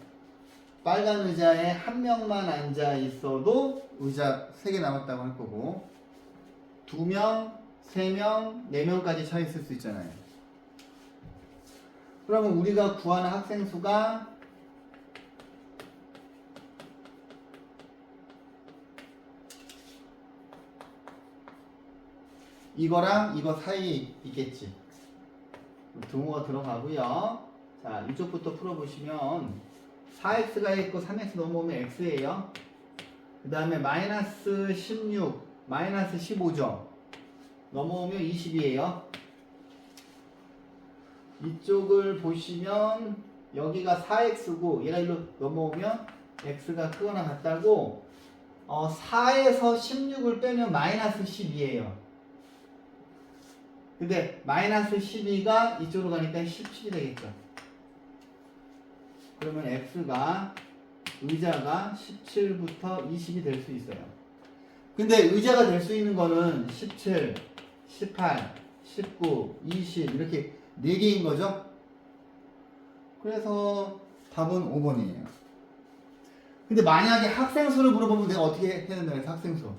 A: 빨간 의자에 한 명만 앉아있어도 의자 3개 남았다고 할 거고 2명, 3명, 4명까지 차 있을 수 있잖아요. 그러면 우리가 구하는 학생 수가 이거랑 이거 사이에 있겠지. 등호가 들어가고요. 자, 이쪽부터 풀어보시면 4x가 있고 3x 넘어오면 x예요. 그 다음에 마이너스 16, 마이너스 15죠. 넘어오면 20이에요. 이쪽을 보시면 여기가 4x고 얘가 일로 넘어오면 x가 크거나 같다고 4에서 16을 빼면 마이너스 12예요. 근데 마이너스 12가 이쪽으로 가니까 17이 되겠죠. 그러면 x가 의자가 17부터 20이 될 수 있어요. 근데 의자가 될 수 있는 거는 17, 18, 19, 20 이렇게 4개인 거죠. 그래서 답은 5번이에요. 근데 만약에 학생 수를 물어보면 내가 어떻게 해야 된다 그래서 학생 수.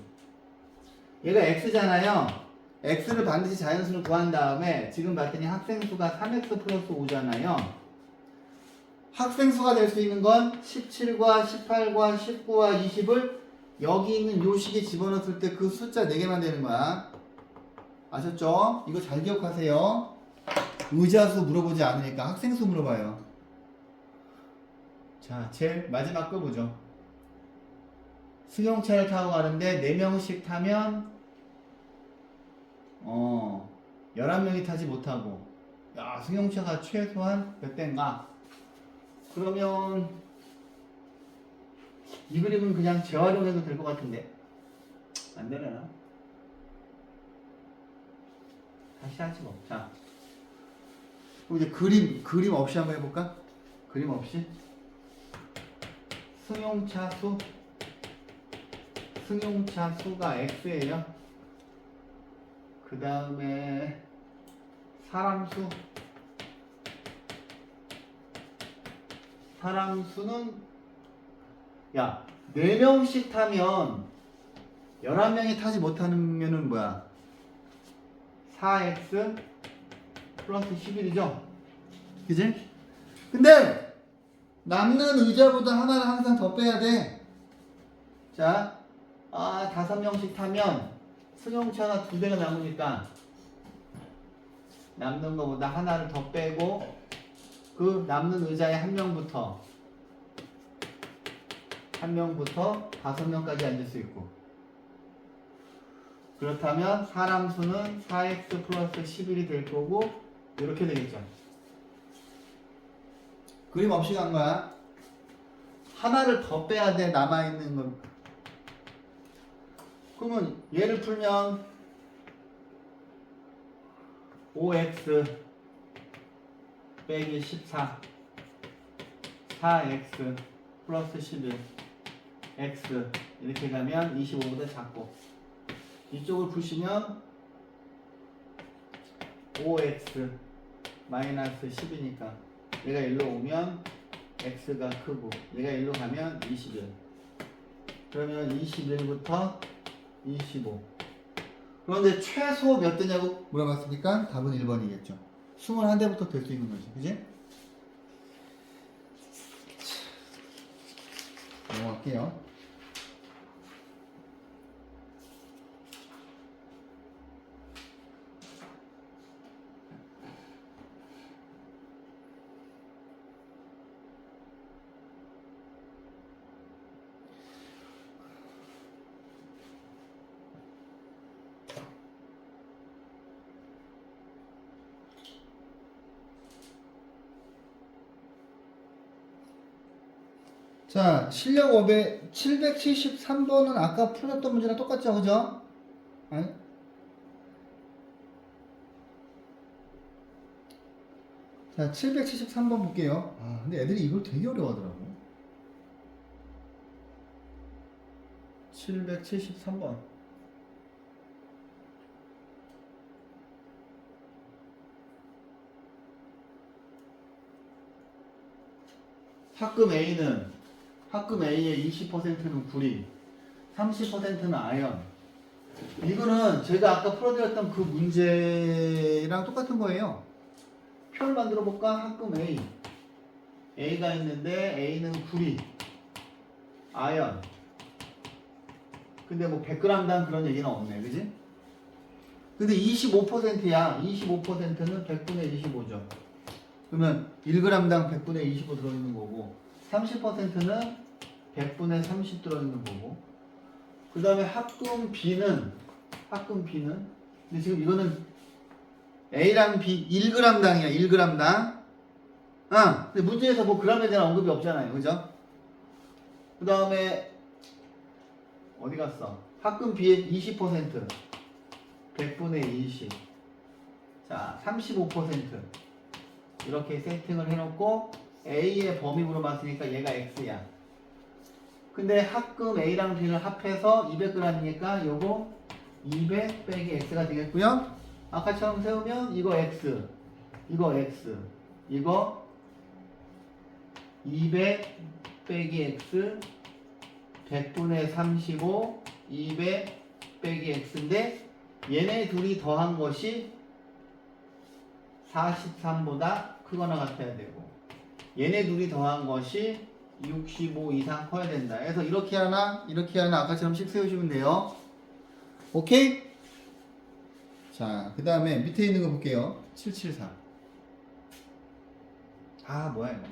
A: 얘가 x잖아요. x를 반드시 자연수를 구한 다음에 지금 봤더니 학생 수가 3x 플러스 5잖아요. 학생 수가 될 수 있는 건 17과 18과 19와 20을 여기 있는 요 식에 집어넣었을 때 그 숫자 4개만 되는 거야. 아셨죠? 이거 잘 기억하세요. 의자수 물어보지 않으니까 학생수 물어봐요. 자, 제일 마지막 거 보죠. 승용차를 타고 가는데 4명씩 타면 11명이 타지 못하고 야, 승용차가 최소한 몇 대인가? 그러면 이 그림은 그냥 재활용해도 될 것 같은데 안 되려나? 다시 하지 뭐. 자, 그럼 이제 그림 없이 한번 해볼까? 그림 없이 승용차 수가 x예요. 그 다음에 사람 수는 야 4명씩 타면 11명이 타지 못하면은 뭐야 4x 플러스 11이죠. 그지? 근데 남는 의자보다 하나를 항상 더 빼야 돼. 자, 5명씩 타면 승용차가 2대가 남으니까 남는 것보다 하나를 더 빼고 그 남는 의자에 한 명부터 5명까지 앉을 수 있고 그렇다면 사람 수는 4x 플러스 11이 될 거고 이렇게 되겠죠. 그림 없이 간 거야. 하나를 더 빼야 돼. 남아있는 건. 그러면 얘를 풀면 5x 빼기 14 4x 플러스 11 x 이렇게 가면 25보다 작고 이쪽을 푸시면 5x 마이너스 10이니까 얘가 일로 오면 x가 크고 얘가 일로 가면 21 그러면 21부터 25 그런데 최소 몇 대냐고 물어봤으니까 답은 1번이겠죠. 21대부터 될 수 있는 거지. 그지? 넘어갈게요. 자, 실력업의 773번은 아까 풀었던 문제랑 똑같죠, 그죠? 아니? 자, 773번 볼게요. 아, 근데 애들이 이걸 되게 어려워하더라고. 773번. 학금 A의 20%는 구리, 30%는 아연. 이거는 제가 아까 풀어드렸던 그 문제랑 똑같은 거예요. 표를 만들어 볼까? 학금 A. A가 있는데 A는 구리, 아연. 근데 뭐 100g당 그런 얘기는 없네, 그지? 근데 25%야. 25%는 100분의 25죠. 그러면 1g당 100분의 25 들어있는 거고, 30%는 100분의 30 들어있는 거고, 그 다음에 학금 B는, 근데 지금 이거는 A랑 B 1g당이야, 1g당. 근데 문제에서 뭐 g에 대한 언급이 없잖아요, 그죠? 그 다음에, 어디 갔어? 학금 B의 20%, 100분의 20. 자, 35%. 이렇게 세팅을 해놓고, A의 범위 물어봤으니까 얘가 X야. 근데 학금 A랑 B를 합해서 200g이니까 요거 200 빼기 X가 되겠고요. 아까처럼 세우면 이거 X, 이거 X, 이거 200 빼기 X, 100분의 35, 200 빼기 X인데 얘네 둘이 더한 것이 43보다 크거나 같아야 되고 얘네 둘이 더한 것이 65 이상 커야 된다. 그래서 이렇게 하나 아까처럼 씩 세우시면 돼요. 오케이? 자, 그 다음에 밑에 있는 거 볼게요. 774. 아, 뭐야 이거.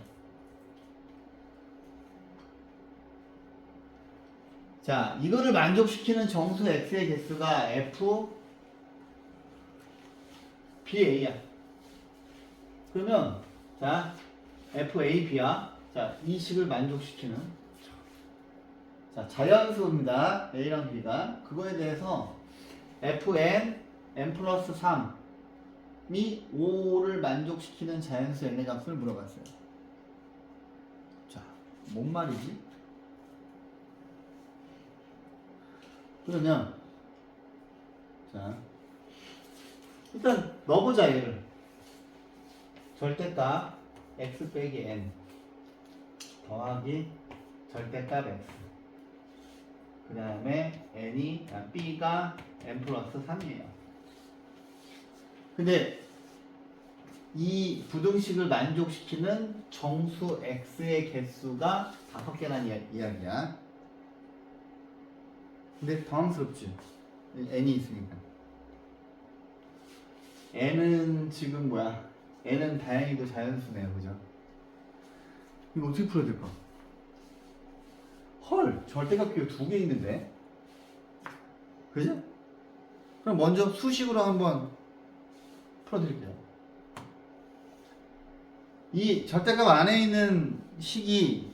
A: 자, 이거를 만족시키는 정수 x의 개수가 f BA야. 그러면 자, FAB야. 자, 이 식을 만족시키는 자, 자연수입니다. A랑 B가. 그거에 대해서 FN, n 플러스 3이 5를 만족시키는 자연수 n의 값을 물어봤어요. 자, 뭔 말이지? 그러면 자, 일단 넣어보자 얘를. 절대값 x 빼기 n 더하기 절대값 x. 그 다음에 b가 n 플러스 3이에요. 근데 이 부등식을 만족시키는 정수 x의 개수가 5개라는 이야기야. 근데 당황스럽지? n이 있으니까. n은 지금 뭐야? n은 다행히도 자연수네요, 그죠? 이거 어떻게 풀어야 될까? 헐, 절대값 기호 2개 있는데? 그죠? 그럼 먼저 수식으로 한번 풀어드릴게요. 이 절대값 안에 있는 식이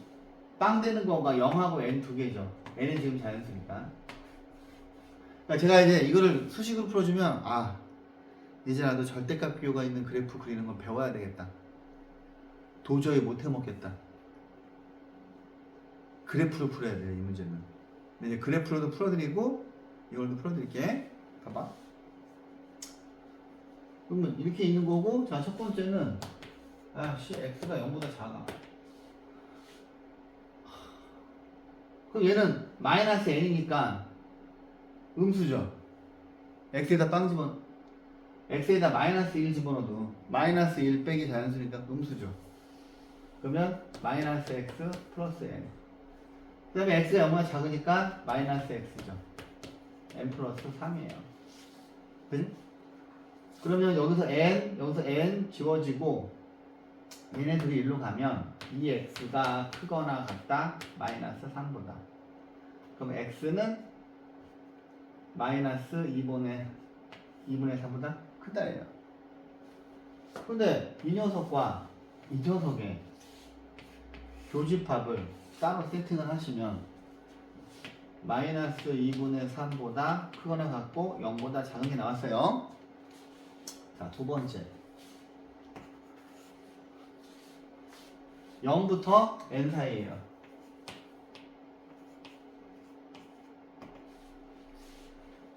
A: 빵 되는 거가 0하고 n 2개죠. n은 지금 자연수니까. 그러니까 제가 이제 이거를 수식으로 풀어주면, 아, 이제 나도 절대값 기호가 있는 그래프 그리는 걸 배워야 되겠다. 도저히 못 해먹겠다. 그래프로 풀어야 돼요, 이 문제는. 근데 이제 그래프로도 풀어드리고, 이걸도 풀어드릴게. 봐봐. 그러면 이렇게 있는 거고, 자, 첫 번째는, x가 0보다 작아. 그럼 얘는 마이너스 n이니까 음수죠. x에다 마이너스 1 집어넣어도 마이너스 1 빼기 자연수니까 음수죠. 그러면 마이너스 x 플러스 n. 그 다음에 x가 0보다 작으니까 마이너스 x죠. n 플러스 3이에요. 그지? 그러면 여기서 n 지워지고 얘네들이 일로 가면 이 x가 크거나 같다 마이너스 3보다. 그럼 x는 마이너스 2분의 3보다 크다예요. 근데 이 녀석과 이 녀석의 교집합을 따로 세팅을 하시면 마이너스 2분의 3보다 크거나 같고 0보다 작은 게 나왔어요. 자, 두 번째 0부터 n 사이에요.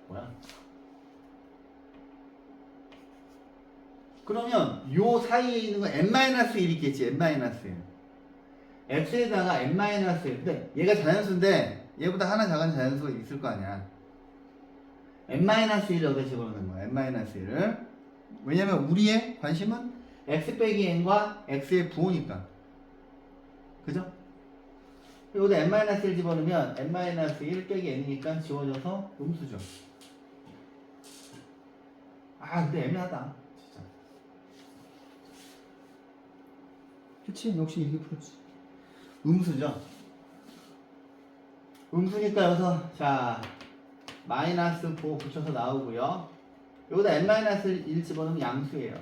A: 뭐야? 그러면 요 사이에 있는 건 n-1 있겠지. n-1 x에다가 n-1 근데 얘가 자연수인데 얘보다 하나 작은 자연수가 있을 거 아니야. n-1을 여기다 집어넣는 거야. n-1을 왜냐면 우리의 관심은 x 빼기 n과 x의 부호니까. 그죠? 여기다 n-1을 집어넣으면 n-1 빼기 n이니까 지워져서 음수죠. 아 근데 애매하다 진짜. 그치? 역시 이렇게 풀지. 음수죠. 음수니까 여기서 자 마이너스 9 붙여서 나오고요. 여기다 n-1 집어넣으면 양수예요.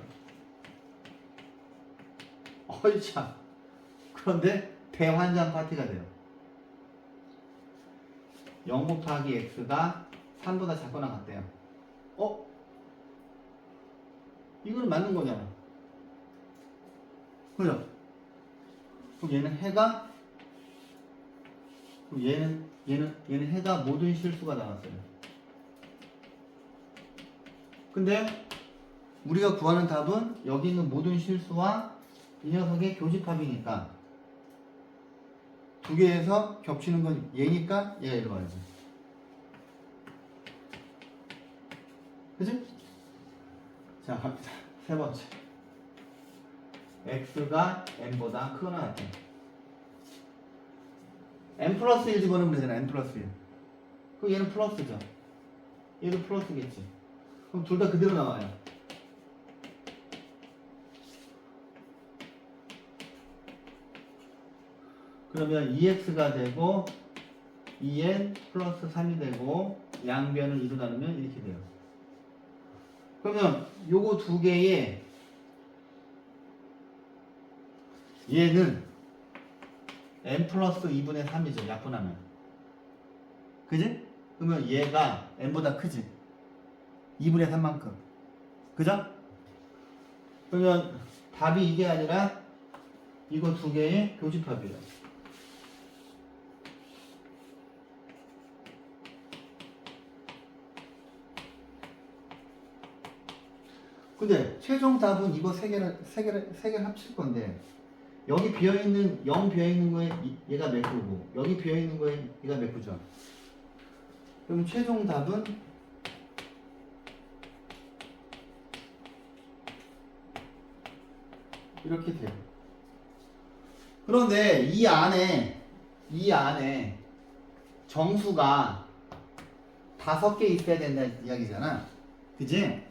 A: 어이 참. 그런데 대환장 파티가 돼요. 0 곱하기 x가 3보다 작거나 같대요. 이거는 맞는 거잖아. 그죠? 그럼 얘는 해가 그럼 얘는 해가 모든 실수가 나왔어요. 근데 우리가 구하는 답은 여기 있는 모든 실수와 이 녀석의 교집합이니까 두 개에서 겹치는 건 얘니까 얘가 이리 와야지. 그치? 자 갑니다. 세 번째 x가 n보다 크거나 같아. n 플러스 1 집어넣으면 되잖아. n 플러스 1 그럼 얘는 플러스죠. 얘도 플러스겠지. 그럼 둘 다 그대로 나와요. 그러면 2x가 되고 2n 플러스 3이 되고 양변을 2로 나누면 이렇게 돼요. 그러면 요거 두 개의 얘는 n 플러스 2분의 3이죠. 약분하면. 그지? 그러면 얘가 n보다 크지. 2분의 3만큼. 그죠? 그러면 답이 이게 아니라 이거 두 개의 교집합이에요. 근데 최종 답은 이거 세 개를 합칠 건데 여기 비어있는 0 비어있는 거에 얘가 매크고 여기 비어있는 거에 얘가 매크죠. 그럼 최종 답은 이렇게 돼요. 그런데 이 안에 정수가 5개 있어야 된다는 이야기잖아. 그지?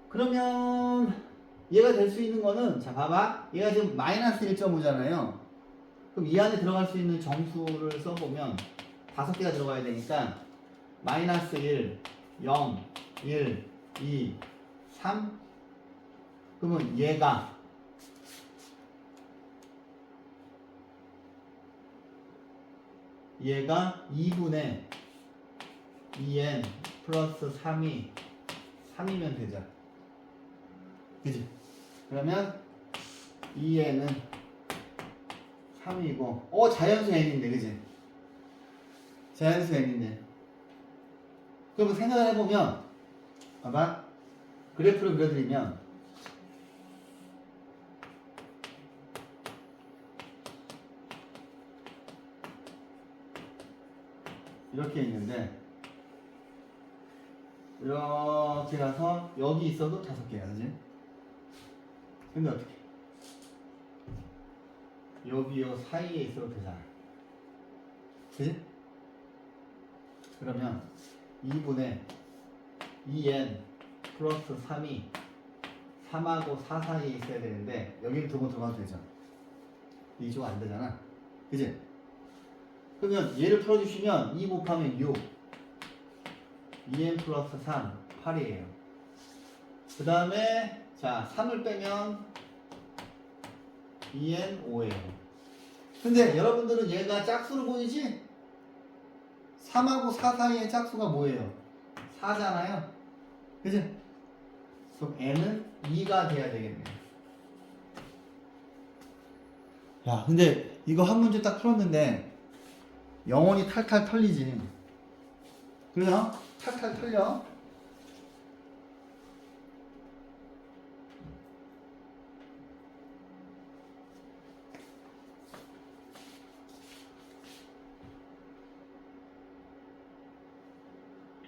A: 그러면 얘가 될 수 있는 거는 자 봐봐. 얘가 지금 마이너스 1.5잖아요. 그럼 이 안에 들어갈 수 있는 정수를 써보면 5개가 들어가야 되니까 마이너스 1, 0, 1, 2, 3 그러면 얘가 2분의 2n 플러스 3이면 되죠. 그지? 그러면 2n은 3이고 자연수 n인데 그지? 자연수 n인데 그러면 생각을 해보면 봐봐 그래프를 그려드리면 이렇게 있는데 이렇게 가서 여기 있어도 5개야 그지? 근데 어떻게 여기 요 사이에 있어도 되잖아. 그지? 그러면 2분의 2n 플러스 3이 3하고 4 사이에 있어야 되는데 여기를 두고 들어가도 되죠. 이쪽 안 되잖아. 그지? 그러면 얘를 풀어주시면 2 곱하면 6 2n 플러스 3 8이에요. 그 다음에 자 3을 빼면 2n 5예요. 근데 여러분들은 얘가 짝수로 보이지? 3하고 4 사이의 짝수가 뭐예요? 4잖아요. 그지? 그럼 n은 2가 돼야 되겠네요. 야, 근데 이거 한 문제 딱 풀었는데 영혼이 탈탈 털리지. 그래요? 탈탈 털려.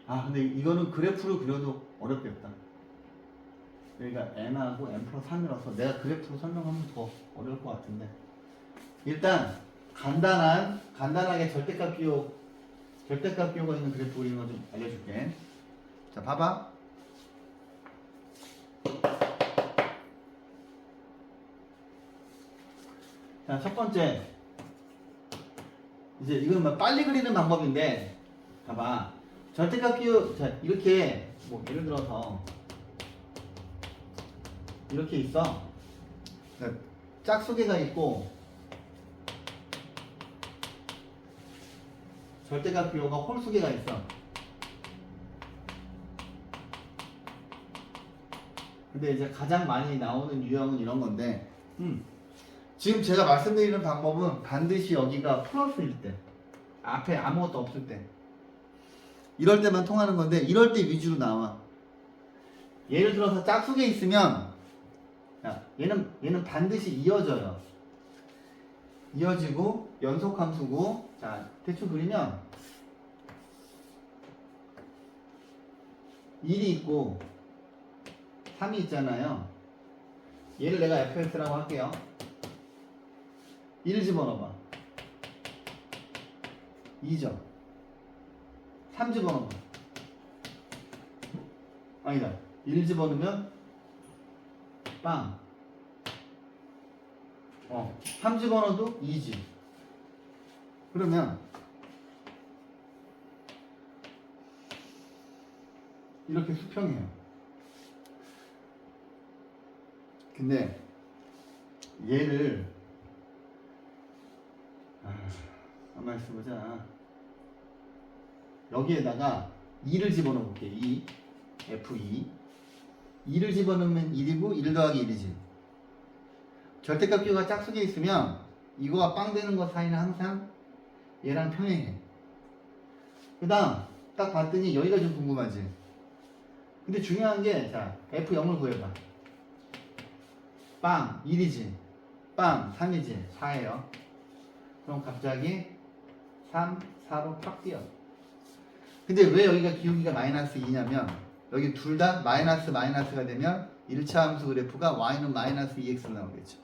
A: 아, 근데 이거는 그래프로 그려도 어렵겠다. 여기가 n하고 n 플러스 3이라서 내가 그래프로 설명하면 더 어려울 것 같은데. 일단 간단하게 절대값 기호가 있는 그래프 그리는 거 좀 알려줄게. 자, 봐봐. 자, 첫 번째. 이제 이건 뭐 빨리 그리는 방법인데, 봐봐. 절대값 기호, 자, 이렇게, 뭐, 예를 들어서, 이렇게 있어. 그러니까 짝수개가 있고, 절대값 기호가 홀수개가 있어. 근데 이제 가장 많이 나오는 유형은 이런 건데, 지금 제가 말씀드리는 방법은 반드시 여기가 플러스일 때, 앞에 아무것도 없을 때, 이럴 때만 통하는 건데, 이럴 때 위주로 나와. 예를 들어서 짝수개 있으면, 야, 얘는 반드시 이어져요. 이어지고 연속함수고, 자, 대충 그리면 1이 있고 3이 있잖아요. 얘를 내가 fx라고 할게요. 1 집어넣어봐. 2죠. 3 집어넣어봐. 아니다. 1 집어넣으면 빵. 3 집어넣어도 2지. 그러면 이렇게 수평이에요. 근데 얘를 가만히 있어보자. 여기에다가 2를 집어넣어 볼게. 2 F2 2를 집어넣으면 1이고 1 더하기 1이지. 절대값 기호가 짝수개 있으면 이거와 빵 되는 거 사이는 항상 얘랑 평행해. 그 다음 딱 봤더니 여기가 좀 궁금하지. 근데 중요한 게, 자, F0을 구해봐. 빵 1이지. 빵 3이지. 4예요. 그럼 갑자기 3, 4로 팍 뛰어. 근데 왜 여기가 기울기가 마이너스 2냐면 여기 둘 다 마이너스가 되면 1차 함수 그래프가 y는 마이너스 2x로 나오겠죠.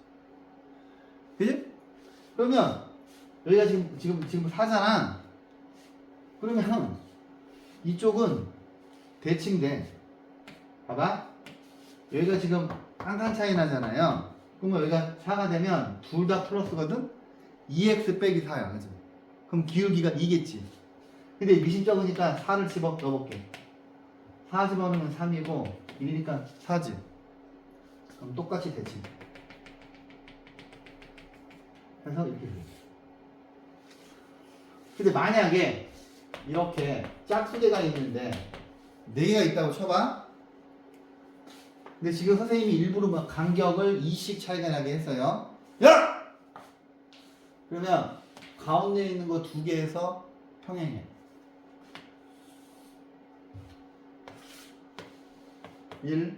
A: 그지? 그러면 여기가 지금 4잖아. 그러면 이쪽은 대칭돼. 봐봐. 여기가 지금 한 칸 차이 나잖아요. 그러면 여기가 4가 되면 둘 다 플러스거든? 2x 빼기 4야. 그죠? 그럼 기울기가 2겠지. 근데 미심쩍으니까 4를 집어 넣어볼게. 4 집어넣으면 3이고 1이니까 4지. 그럼 똑같이 대칭. 그래서 이렇게 돼. 근데 만약에 이렇게 짝수개가 있는데 4개가 있다고 쳐봐. 근데 지금 선생님이 일부러 막 간격을 2씩 차이가 나게 했어요. 야! 그러면 가운데 있는 거 2개에서 평행해. 1,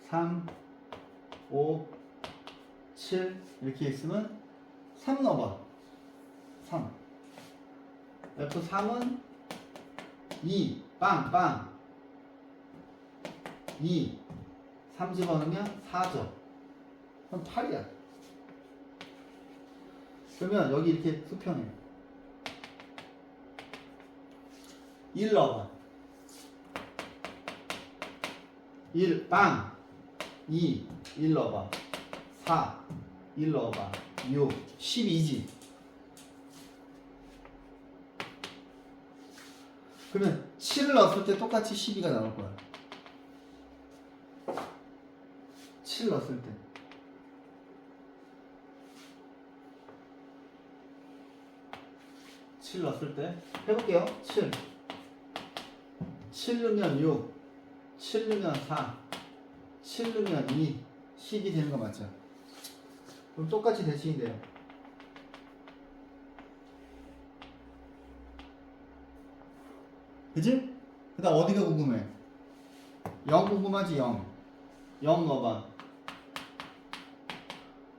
A: 3, 5, 7 이렇게 있으면 3 넣어봐. 3. F3은 2, 빵. 2, 3 집어넣으면 4죠. 그럼 8이야. 그러면 여기 이렇게 수평해. 1 넣어봐. 1, 빵. 2, 1 넣어봐. 4, 1 넣어봐. 6, 12지. 그러면 7을 넣었을 때 똑같이 12가 나올 거야. 7 넣었을 때. 7 넣었을 때 해볼게요. 7 넣으면 6, 7 넣으면 4, 7 넣으면 2, 10이 되는 거 맞죠? 그럼 똑같이 대칭이 돼요. 그치? 그 다음 어디가 궁금해? 0 궁금하지? 0 넣어봐.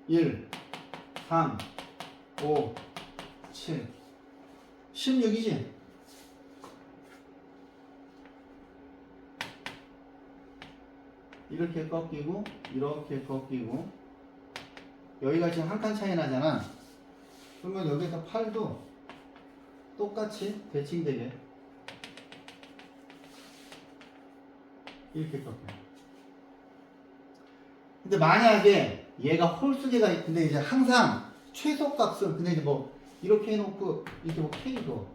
A: 1, 3, 5, 7 16이지? 이렇게 꺾이고 이렇게 꺾이고 여기가 지금 한 칸 차이 나잖아. 그러면 여기서 8도 똑같이 대칭되게 이렇게 꺾여. 근데 만약에 얘가 홀수계가 있는데 이제 항상 최소값을 근데 이제 뭐 이렇게 해놓고 이렇게 뭐 K도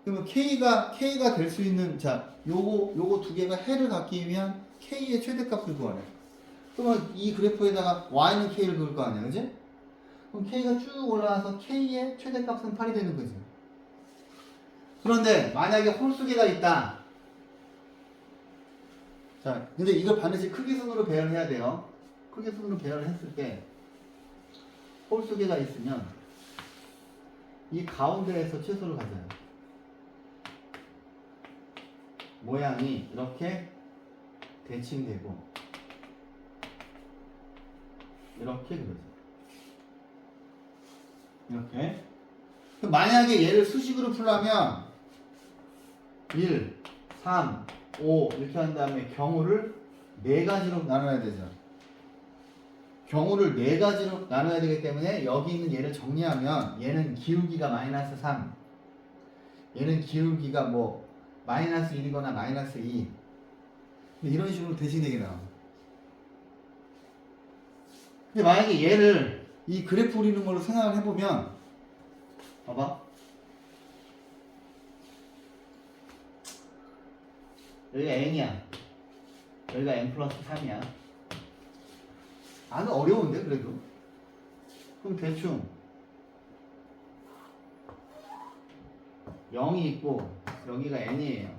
A: 그러면 K가 될 수 있는 자 요거 두 개가 해를 갖기 위한 K의 최대값을 구하래. 그러면 이 그래프에다가 Y는 K를 그을 거 아니야, 그지? 그럼 K가 쭉 올라와서 K의 최대값은 8이 되는 거지. 그런데 만약에 홀수계가 있다. 자, 근데 이걸 반드시 크기순으로 배열해야 돼요. 크기순으로 배열을 했을 때 홀수계가 있으면 이 가운데에서 최소를 가져요. 모양이 이렇게 대칭되고 이렇게 그려져. 이렇게. 그럼 만약에 얘를 수식으로 풀려면 1, 3, 5 이렇게 한 다음에 경우를 4가지로 나눠야 되죠. 경우를 4가지로 나눠야 되기 때문에 여기 있는 얘를 정리하면 얘는 기울기가 마이너스 3 얘는 기울기가 뭐 마이너스 1이거나 마이너스 2 이런 식으로 대칭되게 나와. 근데 만약에 얘를 이 그래프 그리는 걸로 생각을 해보면 봐봐 여기가 n이야 여기가 n 플러스 3이야 아는 어려운데 그래도 그럼 대충 0이 있고 여기가 n이에요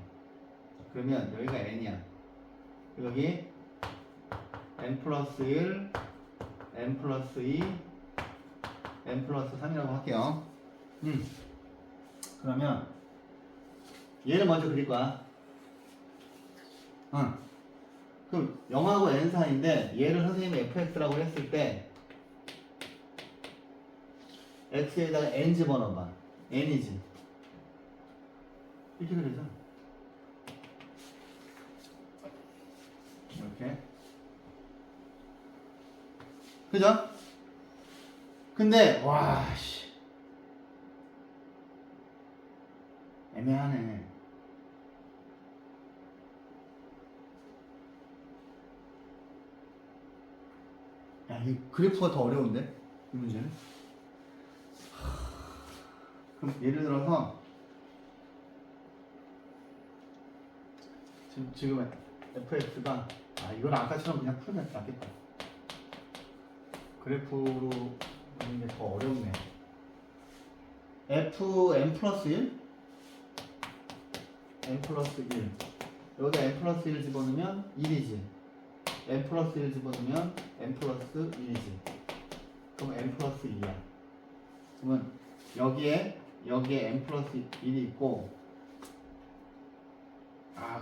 A: 그러면 여기가 n이야 여기 n 플러스 1 n 플러스 2 n 플러스 3이라고 할게요 그러면 얘를 먼저 그릴 거야 그럼 0하고 n 사이인데 얘를 선생님이 fx라고 했을 때 x에다가 n 집어넣어봐 n이지 이렇게 그리죠 이렇게 그죠? 근데 와씨 애매하네 야, 이 그래프가 더 어려운데? 이 문제는? 그럼 예를 들어서 지금 fx가 이건 아까처럼 그냥 풀면 낫겠다 그래프로 하는 게 더 어렵네 fn 플러스 1 n 플러스 1 여기다 n 플러스 1 집어넣으면 1이지 n 플러스 1 집어넣으면 n 플러스 1이지 그럼 n 플러스 2야 그러면 여기에 n 플러스 1이 있고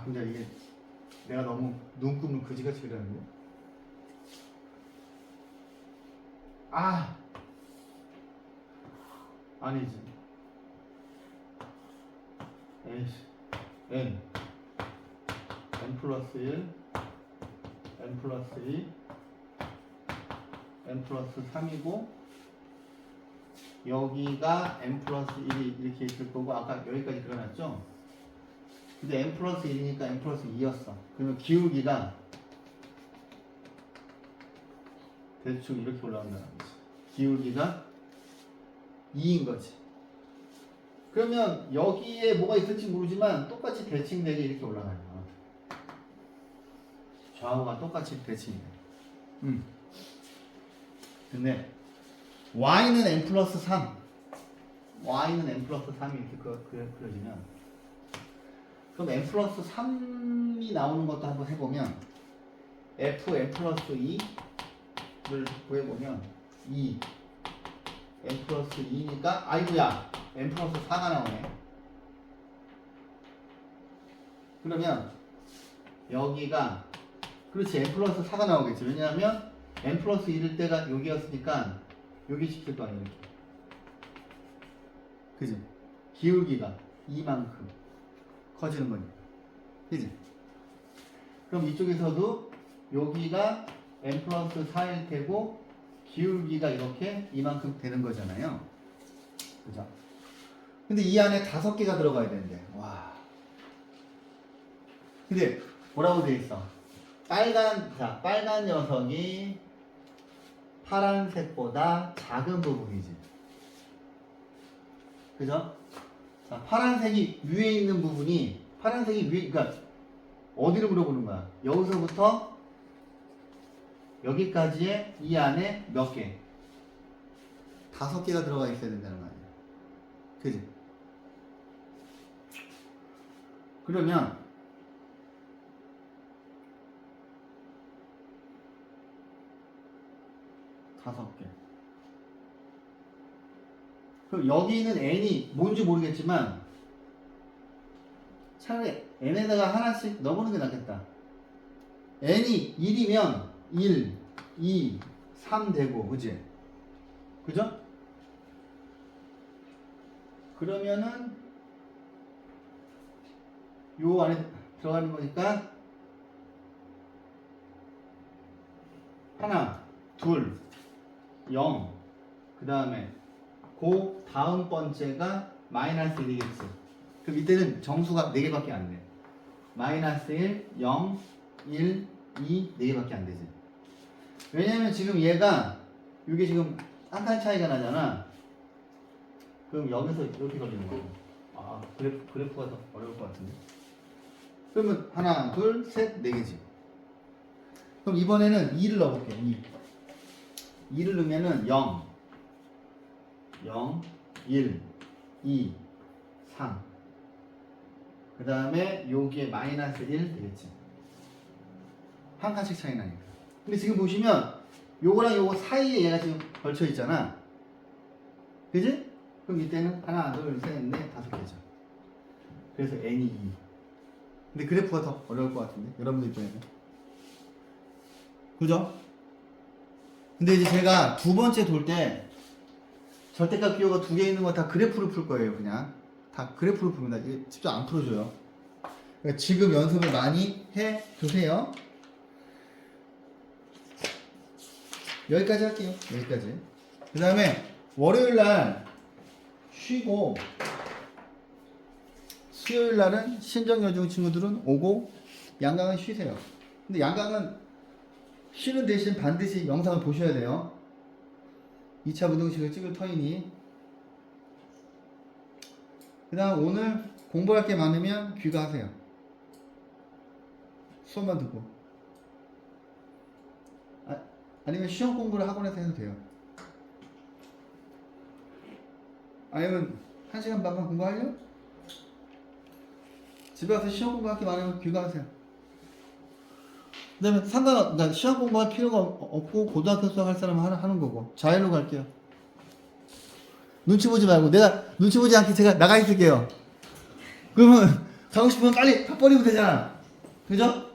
A: 근데 이게 내가 너무 눈금을 그지같이 그렸는데 아니지 에이씨 n 플러스 1 n 플러스 2 n 플러스 3이고 여기가 n 플러스 1이 이렇게 있을 거고 아까 여기까지 그려놨죠? 근데 n 플러스 1이니까 n 플러스 2였어 그러면 기울기가 대충 이렇게 올라간다는 거지 기울기가 2인 거지 그러면 여기에 뭐가 있을지 모르지만 똑같이 대칭되게 이렇게 올라가요 좌우가 똑같이 대칭돼 근데 y는 n 플러스 3 y는 n 플러스 3이 이렇게 그려지면 그럼 n 플러스 3이 나오는 것도 한번 해보면 f n 플러스 2를 구해보면 2 n 플러스 2니까 아이고야 n 플러스 4가 나오네. 그러면 여기가 그렇지 n 플러스 4가 나오겠지. 왜냐하면 n 플러스 1일 때가 여기였으니까 여기 시킬 거 아니야 이렇게. 그지? 기울기가 이만큼 커지는 거니까. 그지? 그럼 이쪽에서도 여기가 n 플러스 4일 테고 기울기가 이렇게 이만큼 되는 거잖아요. 그죠? 근데 이 안에 5개가 들어가야 되는데 와. 근데 뭐라고 돼 있어? 빨간 녀석이 파란색보다 작은 부분이지. 그죠? 자, 파란색이 위에 있는 부분이 파란색이 위에 그러니까 어디를 물어보는 거야? 여기서부터 여기까지의 이 안에 몇 개? 5개가 들어가 있어야 된다는 거 아니야. 그지? 그러면 다섯 개. 그럼 여기 있는 n이 뭔지 모르겠지만 차라리 n에다가 하나씩 넣어보는 게 낫겠다. n이 1이면 1, 2, 3 되고, 그지? 그죠? 그러면은 요 안에 들어가는 거니까 하나, 둘, 0, 그 다음에 그 다음 번째가 마이너스 1이겠지. 그럼 이때는 정수가 4개밖에 안 돼. 마이너스 1, 0, 1, 2, 4개밖에 안 되지. 왜냐면 지금 얘가 이게 지금 한 칸 차이가 나잖아. 그럼 여기서 이렇게 걸리는 거고. 아, 그래프가 더 어려울 것 같은데. 그러면 하나, 둘, 셋, 4개지. 그럼 이번에는 2를 넣어볼게. 2를 넣으면은 0, 0, 1, 2, 3. 그 다음에 여기에 마이너스 1 되겠지. 한 칸씩 차이 나니까. 근데 지금 보시면 요거랑 요거 사이에 얘가 지금 걸쳐 있잖아. 그지? 그럼 이때는 하나, 둘, 셋, 넷, 5개죠. 그래서 n이 2. 근데 그래프가 더 어려울 것 같은데 여러분들 입장에는. 그죠? 근데 이제 제가 두 번째 돌 때 절대값 기호가 2개 있는 거 다 그래프로 풀 거예요. 그냥 다 그래프로 풉니다. 이게 직접 안 풀어줘요. 그러니까 지금 연습을 많이 해 주세요. 여기까지 할게요. 여기까지. 그 다음에 월요일날 쉬고 수요일날은 신정여중 친구들은 오고 양강은 쉬세요. 근데 양강은 쉬는 대신 반드시 영상을 보셔야 돼요. 2차 운동식을 찍을 터이니. 그 다음 오늘 공부할 게 많으면 귀가하세요. 수업만 듣고. 아니면 시험 공부를 학원에서 해도 돼요. 아니면 1시간 반만 공부하려? 집에 가서 시험 공부할 게 많으면 귀가하세요. 그 다음에 그러니까 시험 공부할 필요가 없고 고등학교 수학 할 사람은 하는 거고. 자율로 갈게요. 눈치 보지 말고. 내가 눈치 보지 않게 제가 나가 있을게요. 그러면 가고 싶으면 빨리 밥 버리면 되잖아. 그죠?